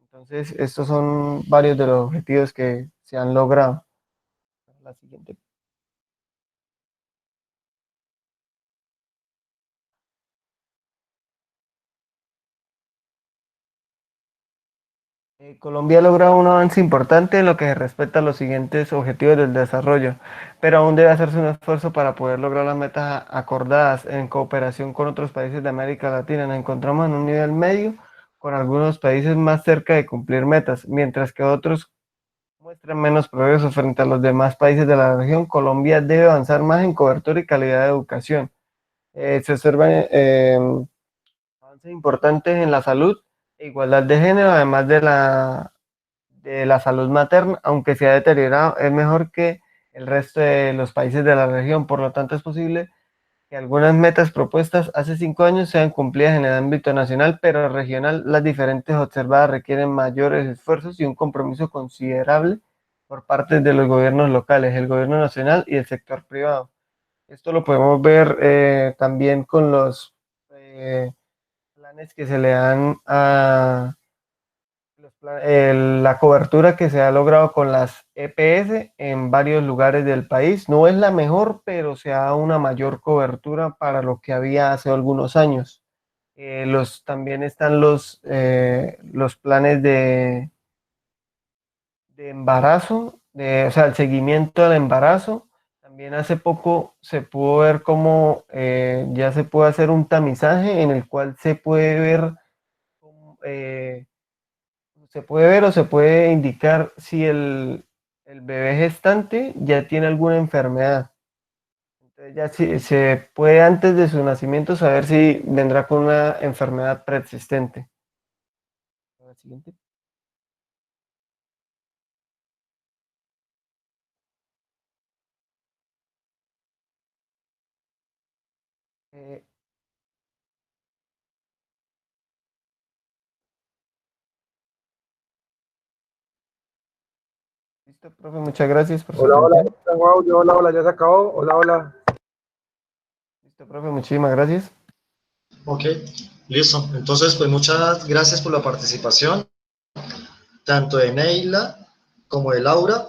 Entonces, estos son varios de los objetivos que se han logrado. La siguiente. Colombia ha logrado un avance importante en lo que respecta a los siguientes objetivos del desarrollo, pero aún debe hacerse un esfuerzo para poder lograr las metas acordadas en cooperación con otros países de América Latina. Nos encontramos en un nivel medio, con algunos países más cerca de cumplir metas, mientras que otros muestran menos progreso frente a los demás países de la región. Colombia debe avanzar más en cobertura y calidad de educación. Se observan avances importantes en la salud e igualdad de género, además de la salud materna, aunque se ha deteriorado, es mejor que el resto de los países de la región. Por lo tanto, es posible que algunas metas propuestas hace 5 años sean cumplidas en el ámbito nacional, pero regional las diferentes observadas requieren mayores esfuerzos y un compromiso considerable por parte de los gobiernos locales, el gobierno nacional y el sector privado. Esto lo podemos ver también con los planes que se le dan a la cobertura que se ha logrado con las EPS en varios lugares del país. No es la mejor, pero se da una mayor cobertura para lo que había hace algunos años. También están los planes de embarazo, o sea, el seguimiento del embarazo. También hace poco se pudo ver cómo ya se puede hacer un tamizaje en el cual se puede ver o se puede indicar si el bebé gestante ya tiene alguna enfermedad. Entonces ya se puede antes de su nacimiento saber si vendrá con una enfermedad preexistente. La siguiente. Listo, profe, muchas gracias por su Hola, atención. tengo audio, hola, ya se acabó, hola. Listo, profe, muchísimas gracias. Ok, listo. Entonces, pues muchas gracias por la participación, tanto de Neila como de Laura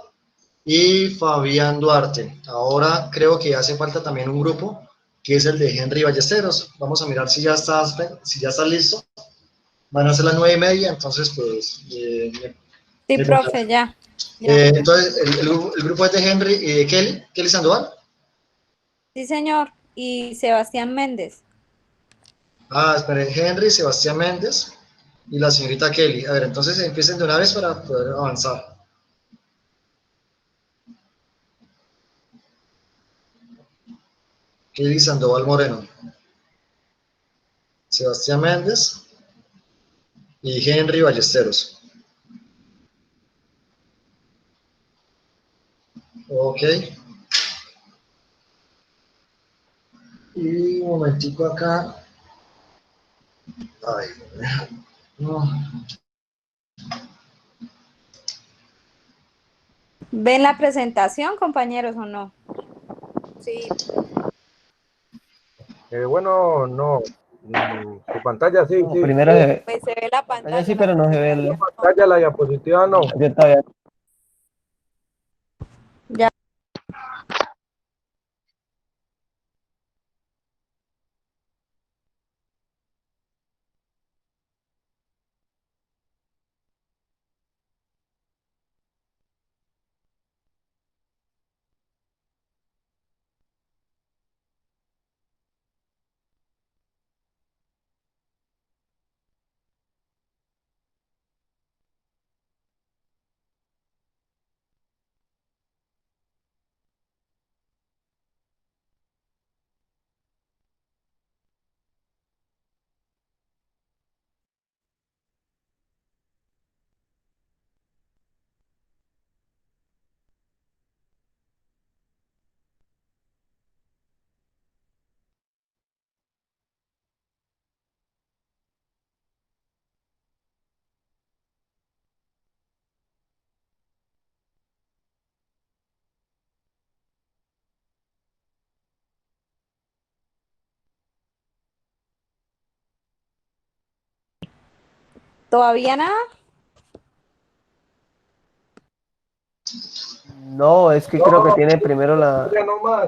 y Fabián Duarte. Ahora creo que hace falta también un grupo, que es el de Henry Ballesteros. Vamos a mirar si ya estás listo. Van a ser las 9:30, entonces pues... Sí, profe, ya. entonces, el grupo es de Henry y de Kelly Sandoval. Sí, señor. Y Sebastián Méndez. Esperen, Henry, Sebastián Méndez y la señorita Kelly. A ver, entonces empiecen de una vez para poder avanzar. Kelly Sandoval Moreno, Sebastián Méndez y Henry Ballesteros. Ok. Y un momentico acá. Ay, no. ¿Ven la presentación, compañeros, o no? Sí. Bueno, no Su pantalla, sí, No, sí. primero se ve. Pues se ve la Pantalla sí, pantalla, pero no se ve La pantalla, la diapositiva no. yo todavía. Ya. ¿Todavía nada? No, es que creo que tiene primero Ya no más.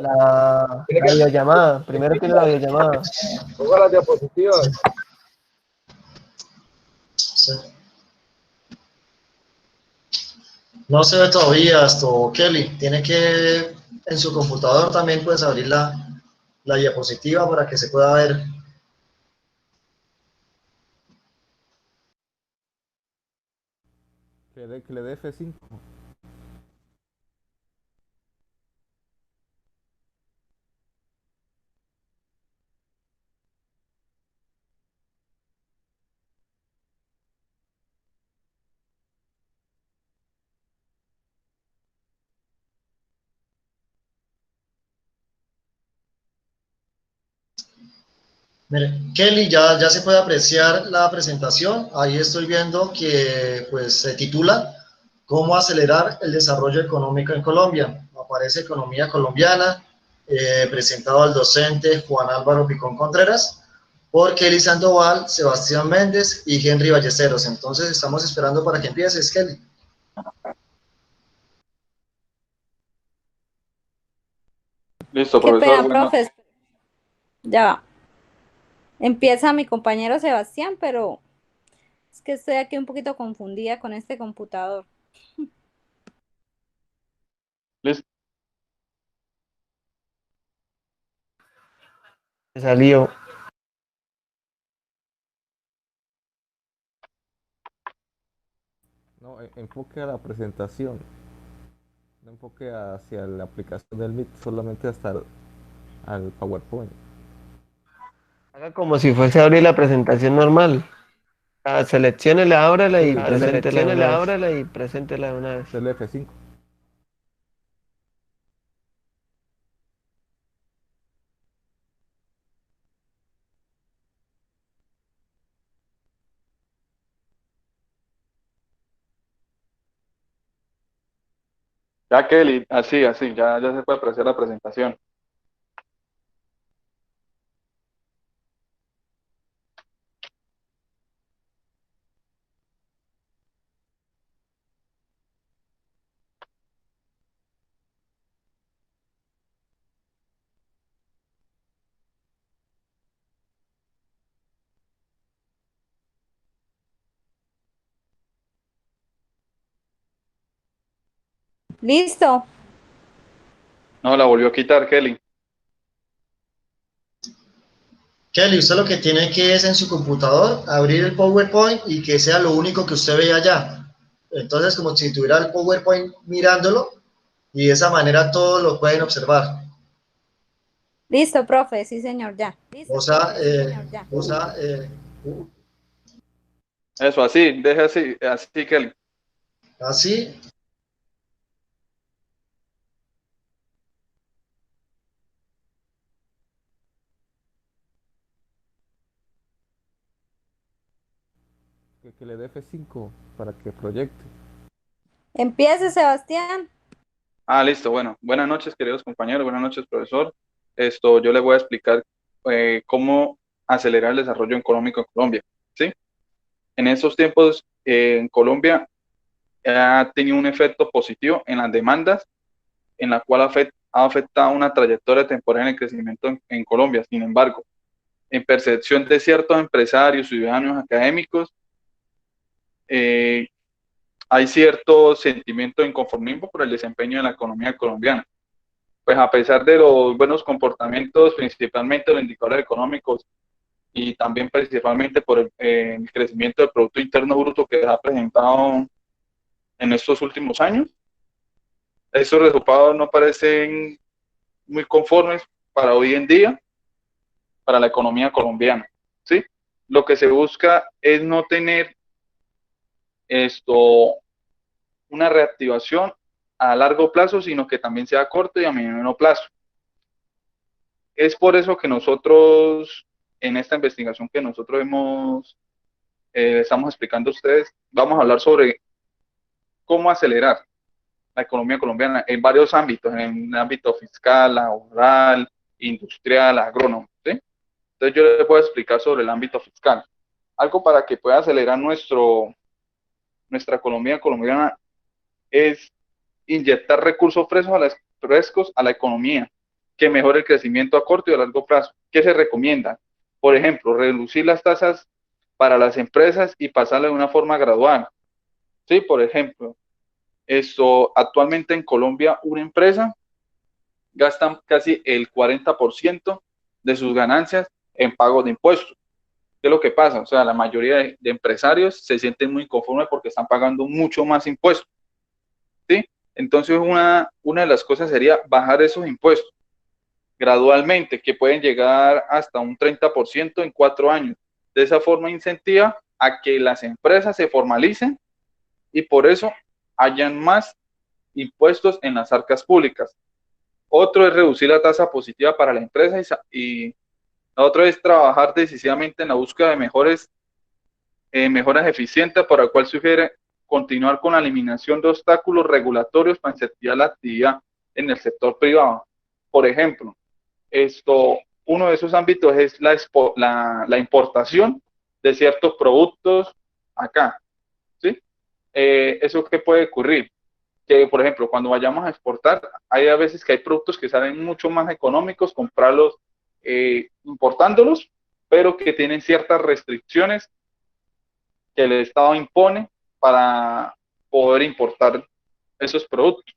Tiene la que videollamada. Primero tiene la videollamada. ponga las diapositivas. Sí. No se ve todavía esto, Kelly. Tiene que en su computador también puedes abrir la diapositiva para que se pueda ver. Que le dé F5. Mire, Kelly, ya se puede apreciar la presentación. Ahí estoy viendo que pues, se titula ¿Cómo acelerar el desarrollo económico en Colombia? Aparece Economía Colombiana, presentado al docente Juan Álvaro Picón Contreras, por Kelly Sandoval, Sebastián Méndez y Henry Ballesteros. Entonces estamos esperando para que empieces, Kelly. Listo, Qué profesor. pena, Bueno, profes. Ya va. Empieza mi compañero Sebastián, pero es que estoy aquí un poquito confundida con este computador. listo. Se salió. No, enfoque a la presentación. No enfoque hacia la aplicación del Meet, solamente hasta al PowerPoint. Haga como si fuese a abrir la presentación normal. Selecciónela, ábrala y preséntela de una vez. Ábrala y preséntela de una vez. Del F5. Ya, Kelly, así, ya se puede apreciar la presentación. ¿Listo? No, la volvió a quitar, Kelly. Kelly, usted lo que tiene que es en su computador abrir el PowerPoint y que sea lo único que usted vea allá. Entonces, como si tuviera el PowerPoint mirándolo y de esa manera todos lo pueden observar. Listo, profe, sí, señor, ya. O sea, o sea, Eso, así, deje así, Kelly. así. Que le dé F5 para que proyecte. Empiece, Sebastián. Listo, bueno. Buenas noches, queridos compañeros. Buenas noches, profesor. Yo les voy a explicar cómo acelerar el desarrollo económico en Colombia, ¿sí? En estos tiempos, en Colombia ha tenido un efecto positivo en las demandas, en la cual ha afectado una trayectoria temporal en el crecimiento en Colombia. Sin embargo, en percepción de ciertos empresarios, ciudadanos, académicos, hay cierto sentimiento de inconformismo por el desempeño de la economía colombiana. Pues a pesar de los buenos comportamientos, principalmente los indicadores económicos y también principalmente por el crecimiento del Producto Interno Bruto que se ha presentado en estos últimos años, esos resultados no parecen muy conformes para hoy en día, para la economía colombiana, ¿sí? Lo que se busca es no tener una reactivación a largo plazo, sino que también sea a corto y a mediano plazo. Es por eso que nosotros, en esta investigación que nosotros estamos explicando a ustedes, vamos a hablar sobre cómo acelerar la economía colombiana en varios ámbitos, en el ámbito fiscal, laboral, industrial, agrónomo, ¿sí? Entonces yo les voy a explicar sobre el ámbito fiscal. Algo para que pueda acelerar nuestra economía colombiana es inyectar recursos frescos a la economía, que mejore el crecimiento a corto y a largo plazo. ¿Qué se recomienda? Por ejemplo, reducir las tasas para las empresas y pasarla de una forma gradual. Sí, por ejemplo, actualmente en Colombia una empresa gasta casi el 40% de sus ganancias en pago de impuestos. ¿Qué es lo que pasa? O sea, la mayoría de empresarios se sienten muy conformes porque están pagando mucho más impuestos, ¿sí? Entonces, una de las cosas sería bajar esos impuestos gradualmente, que pueden llegar hasta un 30% en 4 años. De esa forma incentiva a que las empresas se formalicen y por eso hayan más impuestos en las arcas públicas. Otro es reducir la tasa positiva para la empresa y otro es trabajar decisivamente en la búsqueda de mejoras eficientes, para el cual sugiere continuar con la eliminación de obstáculos regulatorios para incentivar la actividad en el sector privado. Por ejemplo, uno de esos ámbitos es la importación de ciertos productos acá, ¿sí? ¿Eso qué puede ocurrir? Que, por ejemplo, cuando vayamos a exportar, hay a veces que hay productos que salen mucho más económicos comprarlos importándolos, pero que tienen ciertas restricciones que el Estado impone para poder importar esos productos.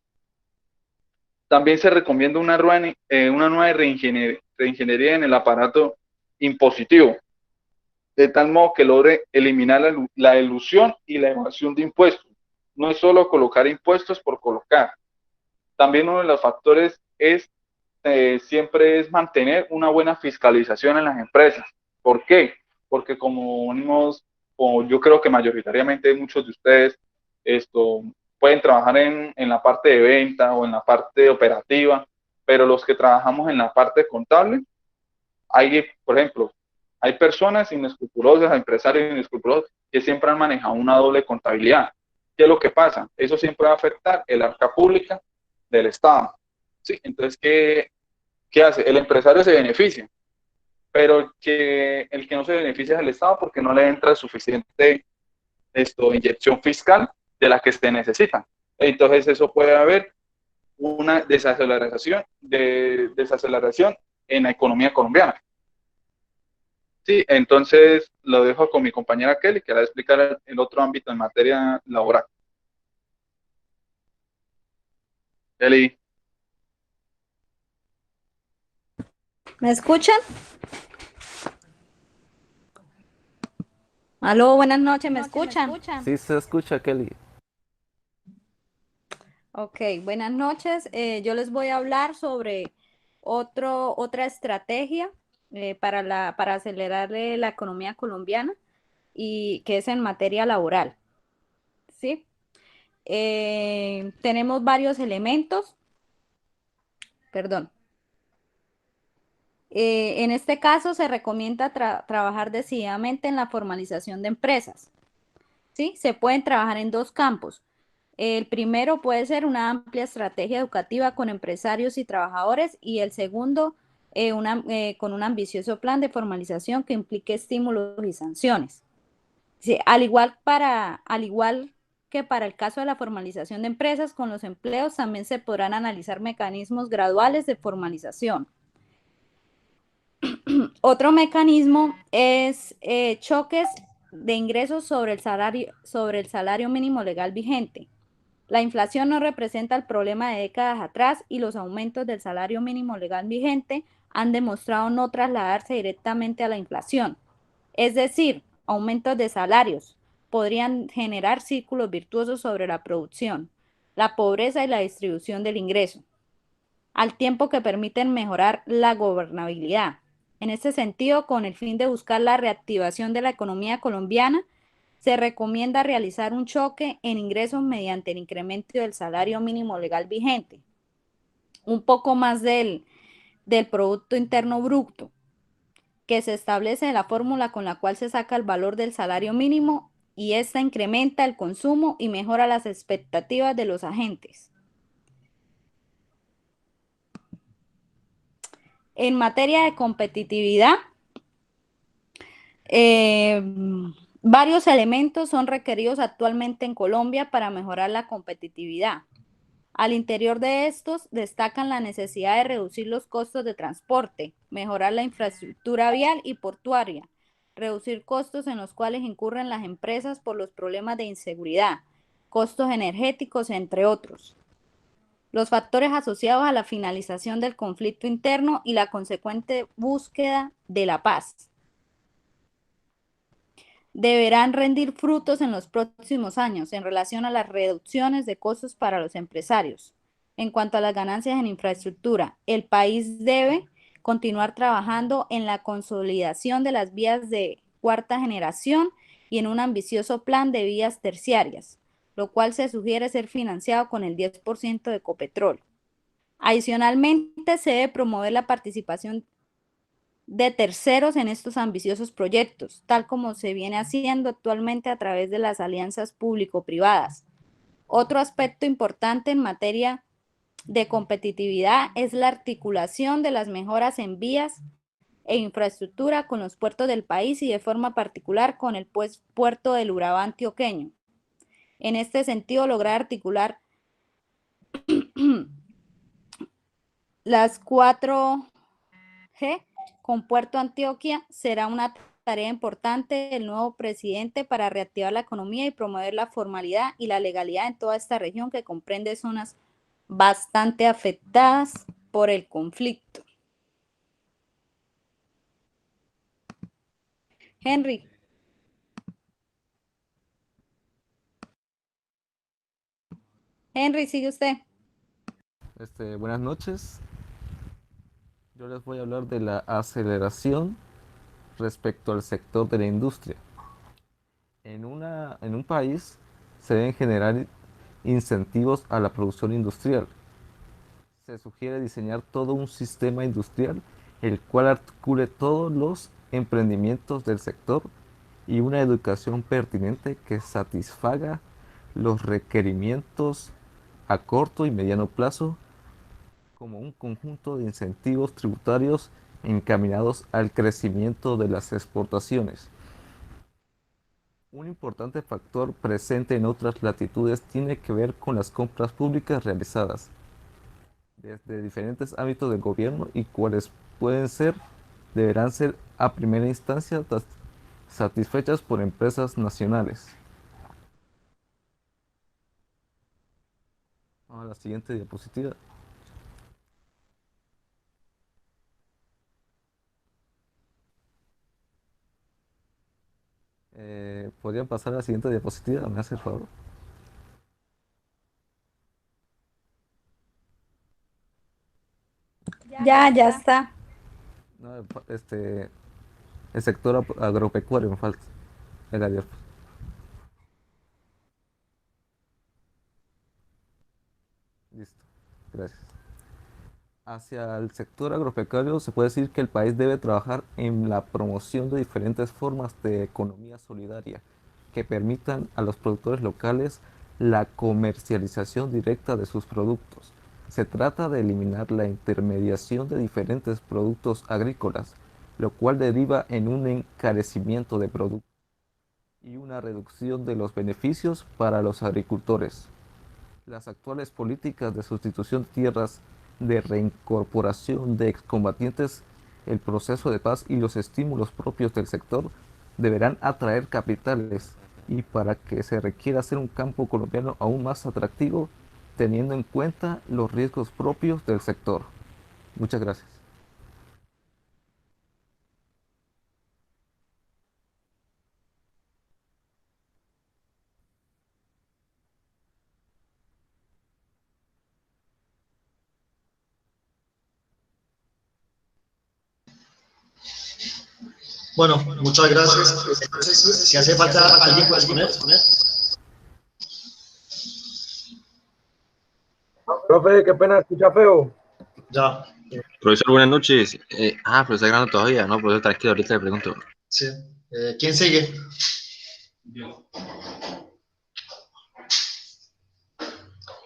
También se recomienda una nueva reingeniería en el aparato impositivo, de tal modo que logre eliminar la elusión y la evasión de impuestos. No es solo colocar impuestos por colocar. También uno de los factores siempre es mantener una buena fiscalización en las empresas. ¿Por qué? Porque como yo creo que mayoritariamente muchos de ustedes pueden trabajar en la parte de venta o en la parte operativa, pero los que trabajamos en la parte contable, por ejemplo, hay personas inescrupulosas, empresarios inescrupulosos que siempre han manejado una doble contabilidad. ¿Qué es lo que pasa? Eso siempre va a afectar el arca pública del Estado. ¿Sí? Entonces, ¿qué hace? El empresario se beneficia, pero el que no se beneficia es el Estado porque no le entra suficiente inyección fiscal de la que se necesita. Entonces, eso puede haber una desaceleración en la economía colombiana. Sí, entonces lo dejo con mi compañera Kelly, que va a explicar el otro ámbito en materia laboral. Kelly. ¿Me escuchan? Aló, buenas noches, ¿me escuchan? Sí, se escucha, Kelly. Ok, buenas noches. Yo les voy a hablar sobre otra estrategia para acelerar la economía colombiana y que es en materia laboral. ¿Sí? Tenemos varios elementos. Perdón. En este caso se recomienda trabajar decididamente en la formalización de empresas. ¿Sí? Se pueden trabajar en 2 campos. El primero puede ser una amplia estrategia educativa con empresarios y trabajadores y el segundo con un ambicioso plan de formalización que implique estímulos y sanciones. Sí, al igual que para el caso de la formalización de empresas, con los empleos también se podrán analizar mecanismos graduales de formalización. Otro mecanismo es choques de ingresos sobre el salario mínimo legal vigente. La inflación no representa el problema de décadas atrás y los aumentos del salario mínimo legal vigente han demostrado no trasladarse directamente a la inflación. Es decir, aumentos de salarios podrían generar círculos virtuosos sobre la producción, la pobreza y la distribución del ingreso, al tiempo que permiten mejorar la gobernabilidad. En este sentido, con el fin de buscar la reactivación de la economía colombiana, se recomienda realizar un choque en ingresos mediante el incremento del salario mínimo legal vigente, un poco más del Producto Interno Bruto, que se establece la fórmula con la cual se saca el valor del salario mínimo y esta incrementa el consumo y mejora las expectativas de los agentes. En materia de competitividad, varios elementos son requeridos actualmente en Colombia para mejorar la competitividad. Al interior de estos destacan la necesidad de reducir los costos de transporte, mejorar la infraestructura vial y portuaria, reducir costos en los cuales incurren las empresas por los problemas de inseguridad, costos energéticos, entre otros. Los factores asociados a la finalización del conflicto interno y la consecuente búsqueda de la paz deberán rendir frutos en los próximos años en relación a las reducciones de costos para los empresarios. En cuanto a las ganancias en infraestructura, el país debe continuar trabajando en la consolidación de las vías de cuarta generación y en un ambicioso plan de vías terciarias, lo cual se sugiere ser financiado con el 10% de Ecopetrol. Adicionalmente, se debe promover la participación de terceros en estos ambiciosos proyectos, tal como se viene haciendo actualmente a través de las alianzas público-privadas. Otro aspecto importante en materia de competitividad es la articulación de las mejoras en vías e infraestructura con los puertos del país y de forma particular con el puerto del Urabá antioqueño. En este sentido, lograr articular las 4G con Puerto Antioquia será una tarea importante del nuevo presidente para reactivar la economía y promover la formalidad y la legalidad en toda esta región que comprende zonas bastante afectadas por el conflicto. Henry. Henry, sigue usted. Buenas noches. Yo les voy a hablar de la aceleración respecto al sector de la industria. En un país se deben generar incentivos a la producción industrial. Se sugiere diseñar todo un sistema industrial el cual articule todos los emprendimientos del sector y una educación pertinente que satisfaga los requerimientos a corto y mediano plazo como un conjunto de incentivos tributarios encaminados al crecimiento de las exportaciones. Un importante factor presente en otras latitudes tiene que ver con las compras públicas realizadas desde diferentes ámbitos del gobierno y cuáles deberán ser a primera instancia satisfechas por empresas nacionales. Vamos a la siguiente diapositiva. ¿Podrían pasar a la siguiente diapositiva? ¿Me hace el favor? Ya está. No, el sector agropecuario me falta. El área. Listo, gracias. Hacia el sector agropecuario se puede decir que el país debe trabajar en la promoción de diferentes formas de economía solidaria que permitan a los productores locales la comercialización directa de sus productos, Se trata de eliminar la intermediación de diferentes productos agrícolas, lo cual deriva en un encarecimiento de productos y una reducción de los beneficios para los agricultores. Las actuales políticas de sustitución de tierras, de reincorporación de excombatientes, el proceso de paz y los estímulos propios del sector deberán atraer capitales, y para que se requiera hacer un campo colombiano aún más atractivo, teniendo en cuenta los riesgos propios del sector. Muchas gracias. Bueno, muchas gracias. Entonces, si hace falta alguien para exponer. Profe, qué pena, escucha feo. Ya. Profesor, buenas noches. Pero está grabando todavía, ¿no? Profesor, tranquilo, ahorita le pregunto. Sí. ¿Quién sigue?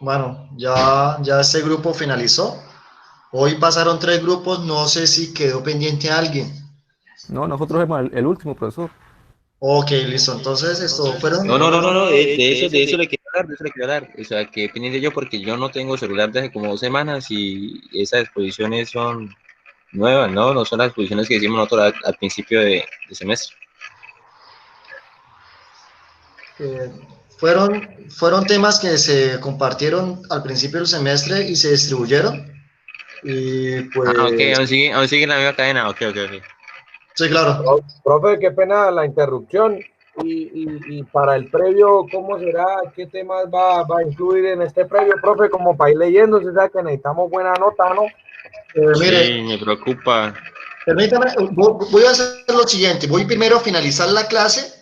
Bueno, ya este grupo finalizó. Hoy pasaron 3 grupos, no sé si quedó pendiente alguien. No, nosotros somos el último, profesor. Ok, listo. Entonces, esto fueron... No, de eso le quiero hablar, de eso le quiero hablar. O sea, que pendiente yo porque yo no tengo celular desde como 2 semanas y esas exposiciones son nuevas, ¿no? No son las exposiciones que hicimos nosotros al principio de semestre. Fueron temas que se compartieron al principio del semestre y se distribuyeron. Y pues... Ok, aún sigue en la misma cadena, ok. Sí, claro. Profe, qué pena la interrupción. Y para el previo, ¿cómo será? ¿Qué temas va a incluir en este previo, profe? Como para ir leyendo, se sabe que necesitamos buena nota, ¿no? Mire, sí, me preocupa. Permítame, voy a hacer lo siguiente. Voy primero a finalizar la clase,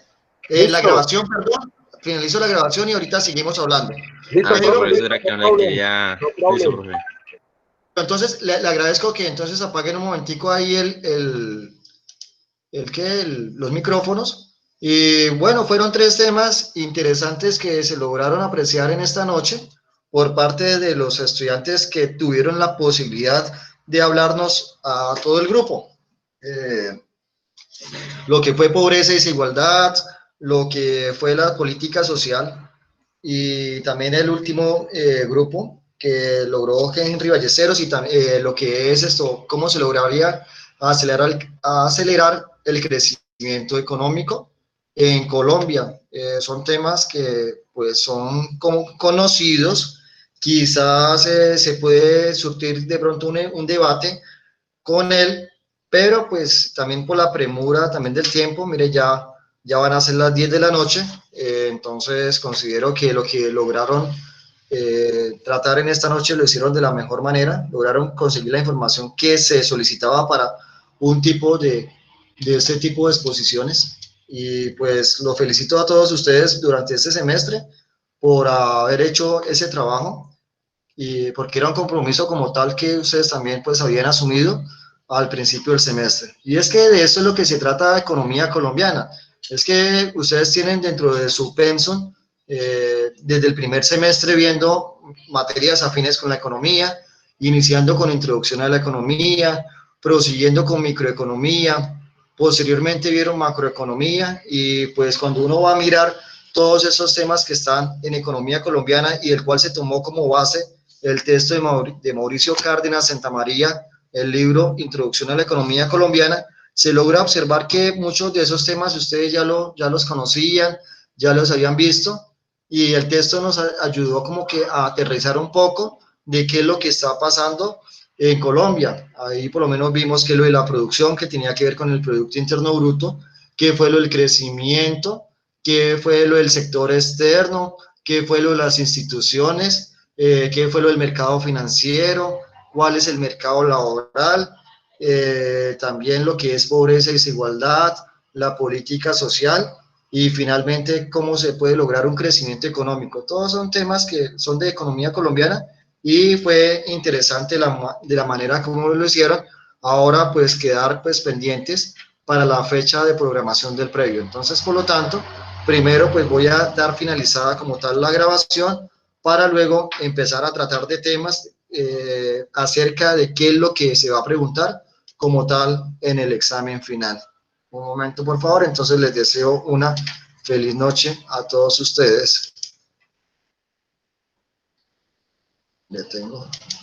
la grabación, perdón. Finalizo la grabación y ahorita seguimos hablando. Profesor, era que no quería... Eso, profe. Entonces, le agradezco que entonces apaguen un momentico ahí los micrófonos. Y bueno, fueron 3 temas interesantes que se lograron apreciar en esta noche por parte de los estudiantes que tuvieron la posibilidad de hablarnos a todo el grupo. Lo que fue pobreza y desigualdad, lo que fue la política social y también el último grupo que logró Henry Ballesteros y lo que es esto, cómo se lograría acelerar el crecimiento económico en Colombia. Son temas que pues son conocidos, quizás se puede surtir de pronto un debate con él, pero pues también por la premura también del tiempo, mire, ya van a ser las 10 de la noche, entonces considero que lo que lograron tratar en esta noche lo hicieron de la mejor manera, lograron conseguir la información que se solicitaba para un tipo de este tipo de exposiciones, y pues lo felicito a todos ustedes durante este semestre por haber hecho ese trabajo, y porque era un compromiso como tal que ustedes también pues habían asumido al principio del semestre. Y es que de eso es lo que se trata de economía colombiana, es que ustedes tienen dentro de su pensum, desde el primer semestre viendo materias afines con la economía, iniciando con introducción a la economía, prosiguiendo con microeconomía, posteriormente vieron macroeconomía, y pues cuando uno va a mirar todos esos temas que están en economía colombiana y el cual se tomó como base el texto de Mauricio Cárdenas Santamaría, el libro Introducción a la Economía Colombiana, se logra observar que muchos de esos temas ustedes ya los conocían, ya los habían visto, y el texto nos ayudó como que a aterrizar un poco de qué es lo que está pasando en Colombia. Ahí por lo menos vimos que lo de la producción, que tenía que ver con el Producto Interno Bruto, qué fue lo del crecimiento, qué fue lo del sector externo, qué fue lo de las instituciones, qué fue lo del mercado financiero, cuál es el mercado laboral, también lo que es pobreza y desigualdad, la política social, y finalmente cómo se puede lograr un crecimiento económico. Todos son temas que son de economía colombiana, y fue interesante de la manera como lo hicieron. Ahora pues quedar pues pendientes para la fecha de programación del previo. Entonces, por lo tanto, primero pues voy a dar finalizada como tal la grabación para luego empezar a tratar de temas acerca de qué es lo que se va a preguntar como tal en el examen final. Un momento, por favor. Entonces les deseo una feliz noche a todos ustedes. Ya tengo.